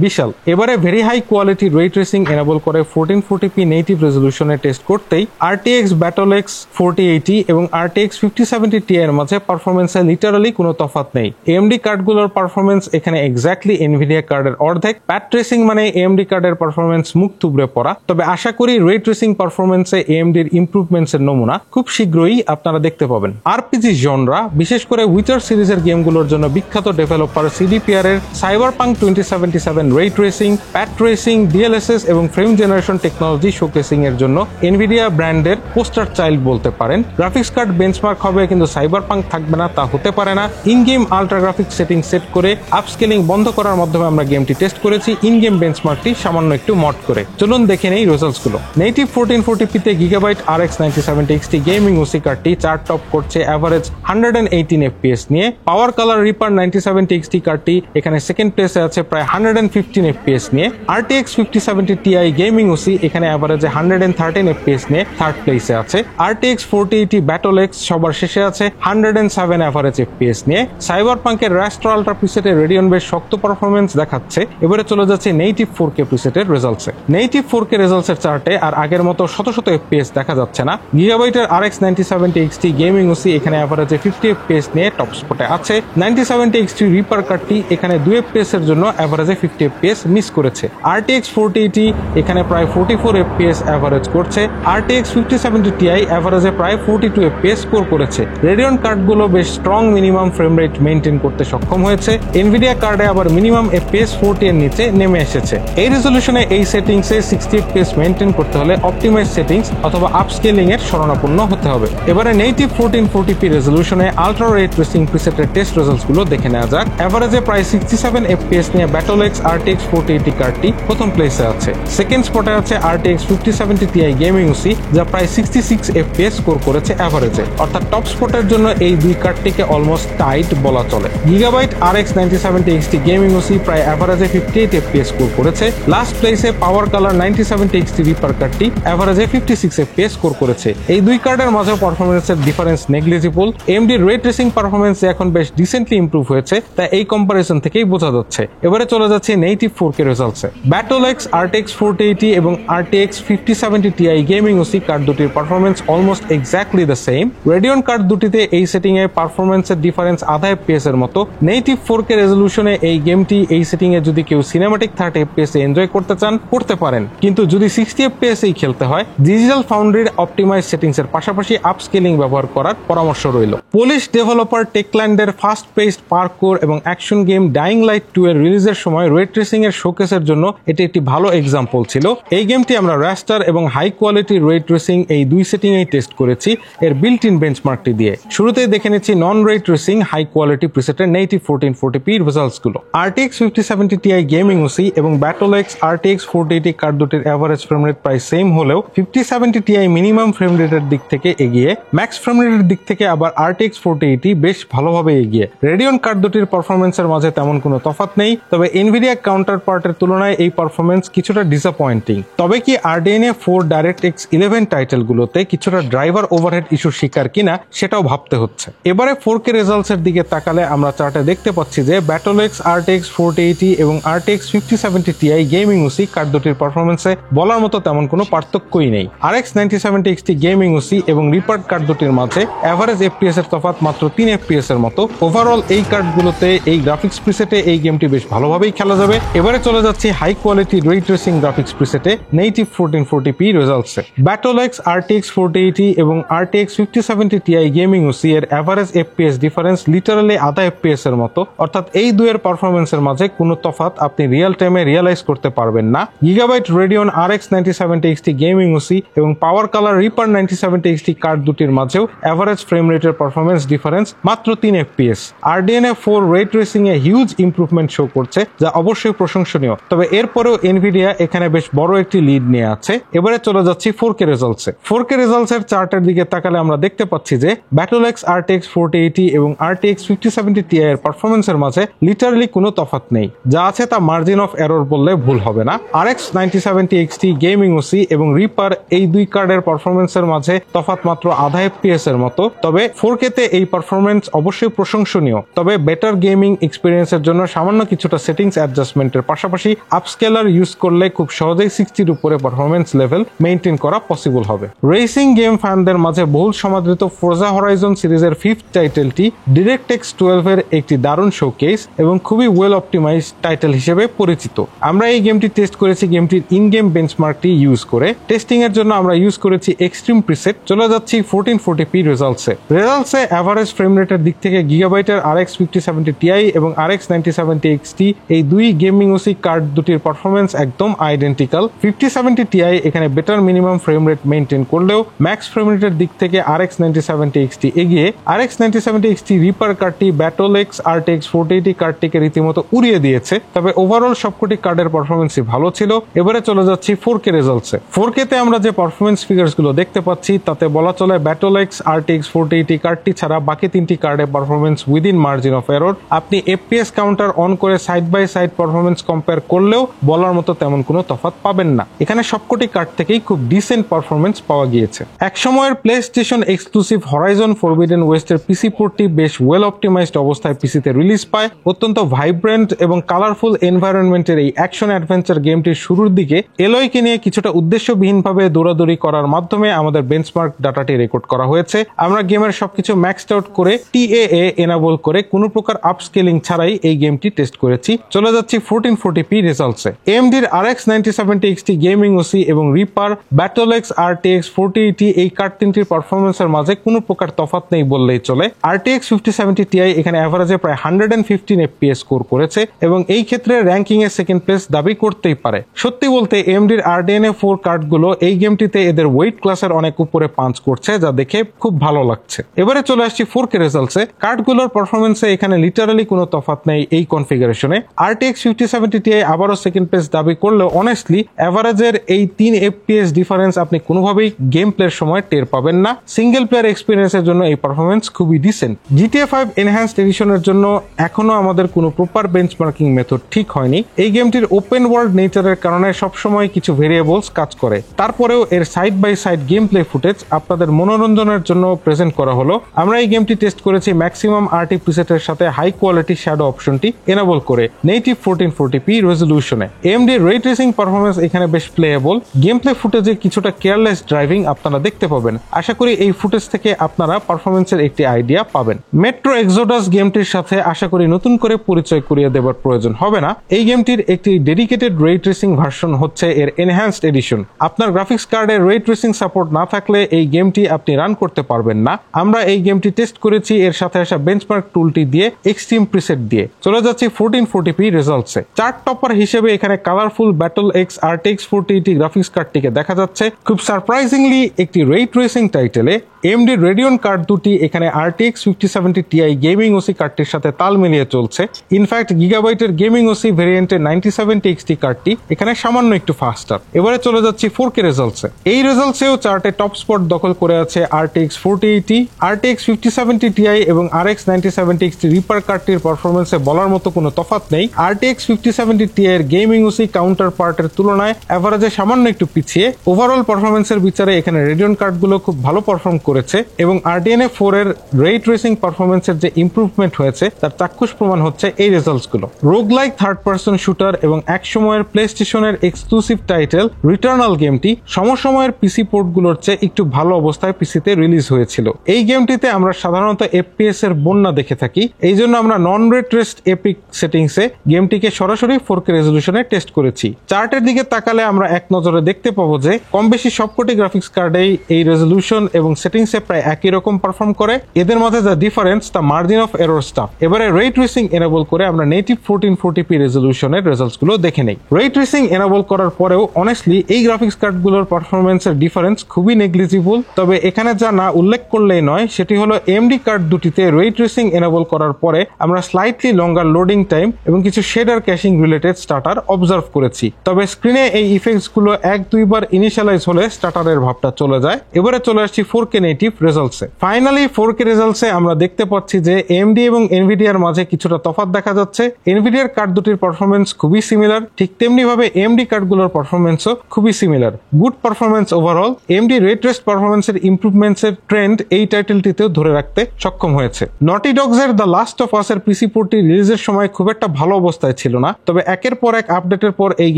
বিশাল। এবারে very high quality ray tracing enable করে 1440p নেটিভ রেজলিউশনে টেস্ট করতেই RTX BattleX 4080 এবং RTX 5070 Ti এর মাঝে পারফরমেন্সে লিটারালি কোনো তফাৎ নেই। AMD কার্ডগুলোর পারফরমেন্স এখানে এক্স্যাক্টলি এনভিডিয়া কার্ডের অর্ধেক। প্যাড ট্রেসিং মানে AMD কার্ডের পারফরমেন্স মুখ থুবড়ে পড়া। তবে আশা করি রে ট্রেসিং পারফরমেন্সে AMD এর ইমপ্রুভমেন্টসের নমুনা খুব শীঘ্রই আপনারা দেখতে পাবেন। আরপিজি জনরা বিশেষ করে উইচার সিরিজের গেমগুলোর জন্য বিখ্যাত ডেভেলপার CDPR এর Cyberpunk 2077 রে ট্রেসিং, প্যাড ট্রেসিং, DLSS এবং ফ্রেম জেনারেশন টেকনোলজি শোকেসিং এর জন্য এনভিডিয়া ব্র্যান্ডের পোস্টার চাইল্ড বলতে পারেন। গ্রাফিক্স কার্ড বেঞ্চমার্ক হবে কিন্তু Cyberpunk থাকবে না, তা হতে পারে না। In game ultra graphics setting set করে আপস্কেলিং বন্ধ করার মাধ্যমে আমরা গেমটি টেস্ট করেছি। ইন গেম বেঞ্চমার্কটি সামান্য একটু মড করে। চলুন দেখে নেই রেজাল্টস গুলো। নেটিভ 1440p তে gigabyte RX 9070 XT gaming OC কার্ডটি চার্ট টপ করছে এভারেজ 118 FPS নিয়ে। পাওয়ার কালার রিপার 9070 XT কার্ডটি এখানে সেকেন্ড প্লেসে আছে প্রায় 115 FPS নিয়ে। RTX 5070 Ti গেমিং ওসি এখানে এভারেজে 113 FPS নিয়ে থার্ড প্লেসে আছে। RTX 4080 BattleX সবার শেষে আছে 107 এভারেজ FPS নিয়ে। সাইবারপাঙ্কের রাস্ট্র আল্ট্রা প্রিসেটের রেডিয়ন বেশ শক্ত পারফরমেন্স দেখাচ্ছে। এবারে চলে যাচ্ছে নেটিভ 4K প্রিসেটের রেজাল্টসে। নেটিভ 4K রেজাল্টসের চার্টে আর আগের মতো শত শত FPS দেখা যাচ্ছে না। গিগাবাইটের RX 9070 XT গেমিং ওসি এখানে এভারেজে 50 FPS নিয়ে টপ স্পটে আছে। 9070 XT রিপার কার্ডটি এখানে 2 FPS এর জন্য এভারেজে 50 FPS মিস করেছে। RTX 4080 এখানে প্রায় 44 FPS এভারেজ করছে। RTX 5070 Ti এভারেজে প্রায় 42 FPS স্কোর করেছে। রেডিয়ন কার্ডগুলো বেশ strong minimum frame rate maintain করতে সক্ষম হয়েছে। এনভিডিয়া কার্ডে আবার মিনিমাম FPS 40 এর নিচে নেমে এসেছে। এই রেজলিউশনে এই সেটিংসে 60 FPS মেইনটেইন করতে হলে অপটিমাইজ সেটিংস অথবা আপস্কেলিং এর শরণাপন্ন হতে হবে। এবারে নেটিভ 1440p রেজলিউশনে আল্ট্রা রে ট্রেসিং প্রিসেটের টেস্ট রেজাল্টস গুলো দেখে নেওয়া যাক। এভারেজে প্রায় 67 FPS নিয়ে BattleX RTX 4080 কার্ডটি প্রথম প্লেসে আছে। সেকেন্ড স্পটে আছে RTX 5070 Ti গেমিং ওসি যা প্রায় 66 FPS স্কোর করেছে এভারেজে। অর্থাৎ টপ স্পটের জন্য এই দুই কার্ডটিকে অলমোস্ট টাইট বলা চলে। Gigabyte RX 9070 XT gaming OC প্রায় এভারেজে 58 FPS স্কোর করেছে। লাস্ট প্লেসে পাওয়ার কালার 9070 XT রিপার কার্ডটি এভারেজে 56 FPS স্কোর করেছে। এই দুই কার্ডের মাঝে পারফরমেন্সের ডিফারেন্স নেগলিজিবল। AMD রে ট্রেসিং পারফরমেন্স এখন বেশ ডিসেন্টলি ইমপ্রুভ হয়েছে, তাই এই এই কম্পারিজন থেকেই বোঝা যাচ্ছে। এবারে চলে যাচ্ছে নেটিভ 4K রেজাল্টসে। BattleX RTX 4080 এবং RTX 5070 Ti gaming OC card দুটির performance almost exactly the same. Radeon card দুটিতে এই সেটিং এ পারফরমেন্সের ডিফারেন্স আধা FPS এর মতো। নেটিভ 4K রেজলিউশনে এই গেমটি এই সেটিং এ যদি কেউ সিনেমাটিক 30 FPS এ এনজয় করতে চান করতে পারেন, কিন্তু যদি 60 FPS এই খেলতে হয় ডিজিটাল ফাউন্ড্রির অপটিমাইজ সেটিংস এর পাশাপাশি আপস্কেলিং ব্যবহার করার পরামর্শ রইল। Polish developer টেকল্যান্ডের fast paced parkour এবং অ্যাকশন গেম ডাইং লাইট 2 এর রিলিজের সময় রে ট্রেসিং এর শোকেসের জন্য এটি একটি ভালো এক্সাম্পল ছিল। এই গেমটি আমরা রাস্টার এবং হাই কোয়ালিটি রে ট্রেসিং এই দুই সেটিং এই টেস্ট করেছি এর বিল্ট ইন বেঞ্চমার্কটি দিয়ে। শুরুতেই দেখে নিচ্ছি non ray tracing high quality প্রিসেটের নেটিভ 1440p রেজাল্টস গুলো। RTX 5070 Ti গেমিং ওসি এবং BattleX RTX 4080 কার্ড দুটির এভারেজ ফ্রেম রেট প্রায় সেম হলেও 5070 Ti মিনিমাম ফ্রেম রেটের দিক থেকে এগিয়ে, ম্যাক্স ফ্রেম রেটের দিক থেকে আবার RTX 4080 বেশ ভালোভাবে এগিয়ে। রেডিয়ন কার্ড দুটির পারফরমেন্সের মাঝে তেমন কোনো তফাৎ নেই, তবে এনভিডিয়া কাউন্টার পার্টের তুলনায় এই পারফরমেন্স কিছুটা ডিসঅ্যাপয়েন্টিং। তবে কি RDNA 4 DirectX 11 টাইটেলগুলোতে কিছুটা ড্রাইভার ওভারহেড ইস্যুর শিকার কিনা সেটাও ভাবতে হচ্ছে। এবারে 4K রেজাল্টসের দিকে তাকালে আমরা চার্টে দেখতে পাচ্ছি যে BattleX RTX 4080 এবং RTX 5070 Ti gaming OC card দুটির পারফরমেন্সে বলার মতো তেমন কোনো পার্থক্যই নেই। RX 9070 XT গেমিং ওসি এবং রিপার্ট কার্ড দুটির মাঝে এভারেজ FPS এর তফাৎ মাত্র 3 FPS এর মতো। ওভারঅল এই কার্ডগুলোতে এই গ্রাফিক্স প্রিসেটে এই গেমটি বেশ ভালোভাবেই খেলা যাবে। এবারে চলে যাচ্ছি high quality ray tracing graphics প্রিসেটে নেটিভ 1440p রেজাল্টসে। BattleX RTX 4080 এবং RTX 5070 Ti গেমিং ওসি এর এভারেজ FPS ডিফারেন্স লিটারালি আধা FPS এর মতো, অর্থাৎ এই দুইয়ের পারফরমেন্সের মাঝে কোনো তফাৎ আপনি রিয়েল টাইমে রিয়েলাইজ করতে পারবেন না। Gigabyte Radeon RX 9070 XT gaming OC এবং PowerColor Reaper 9070 XT card দুটির মাঝেও এভারেজ ফ্রেম রেটের পারফরমেন্স ডিফারেন্স মাত্র 3 FPS। RDNA 4 রে tracing a huge improvement show করছে, যা অবশ্যই প্রশংসনীয়, তবে এরপরেও এনভিডিয়া এখানে বেশ বড় একটি লিড নিয়ে আছে। এবারে চলে যাচ্ছি 4K রেজাল্টসে। 4K রেজাল্টসের চার্টের দিকে তাকালে আমরা দেখতে পাচ্ছি যে BattleX RTX 4080 এবং RTX 5070 Ti এর পারফরমেন্সের মাঝে লিটারালি কোনো তফাৎ নেই, যা আছে তা মার্জিন অফ এরর বললে ভুল হবে না। RX 9070 XT গেমিং ওসি এবং রিপার এই দুই কার্ডের পারফরমেন্সের মাঝে তফাৎ মাত্র আধা FPS এর মতো, তবে 4K তে এই পারফরমেন্স অবশ্যই প্রশংসনীয়। তবে বেটার গেমিং এক্সপিরিয়েন্সের জন্য সামান্য কিছুটা সেটিংস অ্যাডজাস্টমেন্টের পাশাপাশি আপস্কেলার ইউজ করলে খুব সহজেই 60 উপরে পারফরমেন্স লেভেল মেইনটেইন করা পসিবল হবে। রেসিং গেম ফ্যানদের মাঝে বহুল সমাদৃত ফোর্জা হরাইজন সিরিজের 5th টাইটেলটি DirectX 12 এর একটি দারুণ শোকেস এবং খুবই ওয়েল অপটিমাইজড টাইটেল হিসেবে পরিচিত। আমরা এই গেমটি টেস্ট করেছি গেমটির ইন গেম বেঞ্চমার্কটি ইউজ করে। টেস্টিং এর জন্য আমরা ইউজ করেছি এক্সট্রিম প্রিসেট। চলে যাচ্ছি 1440p রেজাল্টসে এভারেজ ফ্রেম রেটের দিক থেকে গিগাবাইটের RX 5070 Ti এবং RX 9070 XT এই দুই গেমিং ওসি কার্ড দুটির পারফরমেন্স একদম আইডেন্টিক্যাল। 5070 Ti এখানে better minimum frame rate maintain করলেও ম্যাক্স ফ্রেম রেটের দিক থেকে RX 9070 XT এগিয়ে। RX 9070 XT রিপার কার্ডটি BattleX RTX 4080 কার্ডটিকে রীতিমতো উড়িয়ে দিয়েছে, তবে ওভারঅল সবকটি কার্ডের পারফরমেন্সই ভালো ছিল। এবারে চলে যাচ্ছি 4K রেজাল্টসে। 4K তে আমরা যে পারফরমেন্স ফিগার্স গুলো দেখতে পাচ্ছি তাতে বলা চলে BattleX RTX 4080 কার্ডটি ছাড়া বাকি তিনটি কার্ডের performance within margin of error. আপনি FPS কাউন্টার অন করে side by side performance compare করলেও বলার মতো তেমন কোনো তফাৎ পাবেন না। এখানে সবকটি কার্ড থেকেই খুব ডিসেন্ট পারফরমেন্স পাওয়া গিয়েছে। এক সময়ের PlayStation exclusive Horizon Forbidden ওয়েস্টের পিসি পোর্টটি বেশ ওয়েল অপটিমাইজড অবস্থায় পিসিতে রিলিজ পায়। অত্যন্ত ভাইব্রেন্ট এবং কালারফুল এনভায়রনমেন্টের এই অ্যাকশন অ্যাডভেঞ্চার গেমটির শুরুর দিকে এলওইকে নিয়ে কিছুটা উদ্দেশ্যবিহীনভাবে দৌড়াদৌড়ি করার মাধ্যমে আমাদের বেঞ্চমার্ক ডাটাটি রেকর্ড করা হয়েছে। আমরা গেমের সবকিছু ম্যাক্সড আউট করে TAA এনাবল করে কোনো প্রকার আপস্কেলিং ছাড়াই এই গেমটি টেস্ট করেছি। চলে যাচ্ছি 1440p রেজাল্টসে। AMDর RX 9070 XT gaming OC এবং রিপার BattleX RTX 4080 এই কার্ড তিনটির পারফরমেন্সের মাঝে কোনো প্রকার তফাৎ নেই বললেই চলে। RTX 5070 Ti এখানে এভারেজে প্রায় 115 FPS স্কোর করেছে এবং এই ক্ষেত্রে র্যাঙ্কিং এ সেকেন্ড প্লেস দাবি করতেই পারে। সত্যি বলতে AMDর RDNA 4 কার্ডগুলো এই গেমটিতে এদের ওয়েট ক্লাসের অনেক উপরে পাঞ্চ করছে, যা দেখে খুব ভালো লাগছে। এবারে চলে আসছি 4K রেজাল্টসে। কার্ডগুলোর পারফরমেন্সে এখানে লিটারালি কোনো তফাৎ নেই এই কনফিগারেশনে। RTX 5070 Ti আবারও সেকেন্ড প্লেস দাবি করলেও অনেস্টলি এভারেজের এই 3 FPS ডিফারেন্স আপনি কোনোভাবেই গেম প্লের সময় টের পাবেন না। সিঙ্গেল প্লেয়ার এক্সপিরিয়েন্সের জন্য এই পারফরমেন্স খুবই ডিসেন্ট। GTA 5 এনহ্যান্সড এডিশনের জন্য এখনো আমাদের কোনো প্রপার বেঞ্চমার্কিং মেথড ঠিক হয়নি। এই গেমটির ওপেন ওয়ার্ল্ড নেচারের কারণে সবসময় কিছু ভেরিয়েবলস কাজ করে। তারপরেও এর side by side gameplay footage আপনাদের মনোরঞ্জনের জন্য প্রেজেন্ট করা হলো। আমরা এই গেমটি টেস্ট করেছি ম্যাক্সিমাম RT প্রিসেটের সাথে হাই কোয়ালিটি কোয়ালিটি শ্যাডো অপশনটি এনেবল করে নেটিভ 1440p রেজলিউশনে। AMD রে ট্রেসিং পারফরমেন্স এখানে বেশ প্লেয়েবল। গেম প্লে ফুটেজে কিছুটা কেয়ারলেস ড্রাইভিং আপনারা দেখতে পাবেন। আশা করি এই ফুটেজ থেকে আপনারা পারফরমেন্সের একটি আইডিয়া পাবেন। মেট্রো এক্সোডাস গেমটির সাথে আশা করি নতুন করে পরিচয় করিয়ে দেবার প্রয়োজন হবে না। এই গেমটির একটি ডেডিকেটেড রে ট্রেসিং ভার্সন হচ্ছে এর এনহ্যান্সড এডিশন। আপনার গ্রাফিক্স কার্ডে রে ট্রেসিং সাপোর্ট না থাকলে এই গেমটি আপনি রান করতে পারবেন না। আমরা এই গেমটি টেস্ট করেছি এর সাথে আসা বেঞ্চমার্ক টুলটি দিয়ে, এক্সট্রিম প্রিসেট দিয়ে। চলে যাচ্ছি 1440p রেজাল্টসে। চার্ট টপার হিসেবে এখানে colourful battle x RTX 4080 graphics কার্ডটিকে দেখা যাচ্ছে। খুব সারপ্রাইজিংলি একটি রে ট্রেসিং টাইটেলে AMD রেডিয়ন কার্ড দুটি এখানে RTX 5070 Ti গেমিং ওসি কার্ডটির সাথে তাল মিলিয়ে চলছে। ইনফ্যাক্ট গিগাবাইটের গেমিং ওসি ভেরিয়েন্টের 9070 XT কার্ডটি এখানে সামান্য একটু ফাস্টার। এবারে চলে যাচ্ছি 4K রেজাল্টসে। এই রেজাল্টসেও চার্টে টপ স্পট দখল করে আছে RTX 4080, RTX 5070 Ti এবং RX 9070 XT রিপার কার্ডটির পারফরমেন্সে বলার মতো কোনো তফাৎ নেই। RTX 5070 Ti এর গেমিং ওসি কাউন্টার পার্টের তুলনায় এভারেজে সামান্য একটু পিছিয়ে। ওভারঅল পারফরমেন্সের বিচারে এখানে রেডিয়ন কার্ডগুলো খুব ভালো পারফর্ম করেছে এবং RDNA 4 এর রে ট্রেসিং পারফরমেন্সের যে ইমপ্রুভমেন্ট হয়েছে তার চাক্ষুষ প্রমাণ হচ্ছে এই রেজাল্টসগুলো। রোগলাইক থার্ড পারসন শুটার এবং এক সময়ের প্লেস্টেশনের এক্সক্লুসিভ টাইটেল রিটার্নাল গেমটি সমসময়ের পিসি পোর্টগুলোর চেয়ে একটু ভালো অবস্থায় পিসিতে রিলিজ হয়েছিল। এই গেমটিতে আমরা সাধারণত FPS এর বন্যা দেখে থাকি, এই জন্য আমরা নন রে ট্রেসড এপিক সেটিংসে গেমটিকে সরাসরি 4K রেজলিউশনে টেস্ট করেছি। চার্টের দিকে তাকালে আমরা এক নজরে দেখতে পাবো যে কম বেশি সবকটি গ্রাফিক্স কার্ডেই এই রেজলিউশন এবং সেটিংসে প্রায় একই রকম পারফর্ম করে। এদের মধ্যে যা ডিফারেন্স তা মার্জিন অফ এরর স্টাফ। এবারে রে ট্রেসিং এনেবল করে আমরা নেটিভ 1440p রেজলিউশনের রেজাল্টস গুলো দেখে নেই। রে ট্রেসিং এনেবল করার পরেও অনেস্টলি এই গ্রাফিক্স কার্ডগুলোর পারফরমেন্সের ডিফারেন্স খুবই নেগলিজিবল। তবে এখানে যা না উল্লেখ করলেই নয় সেটি হলো AMD কার্ড দুটিতে রে ট্রেসিং এনেবল করার পরে আমরা স্লাইটলি লঙ্গার লোডিং টাইম এবং কিছু শেডার ক্যাশিং রিলেটেড স্টার্টার অবজার্ভ করেছি। তবে স্ক্রিনে এই ইফেক্টস গুলো 1-2 বার ইনিশিয়ালাইজ হলে স্টার্টারের ভাবটা চলে যায়। এবারে চলে আসছি 4K নেটিভ রেজাল্টসে। ফাইনালি 4K রেজাল্টসে আমরা দেখতে পাচ্ছি যে AMD এবং এনভিডিয়ার মাঝে কিছুটা তফাৎ দেখা যাচ্ছে। এনভিডিয়ার কার্ড দুটির পারফরমেন্স খুবই সিমিলার, ঠিক তেমনি ভাবে AMD কার্ডগুলোর পারফরমেন্সও খুবই similar. Good performance overall. AMD রে ট্রেসড পারফরমেন্সের ইমপ্রুভমেন্টসের ট্রেন্ড এই টাইটেলটিতেও ধরে রাখতে সক্ষম হয়েছে। নটি ডগস এর দ্য লাস্ট অফ আস এর পিসি পোর্টটি রিলিজের সময় খুব একটা ভালো অবস্থায় ছিল না, তবে একের পর এক আপডেটের পর এই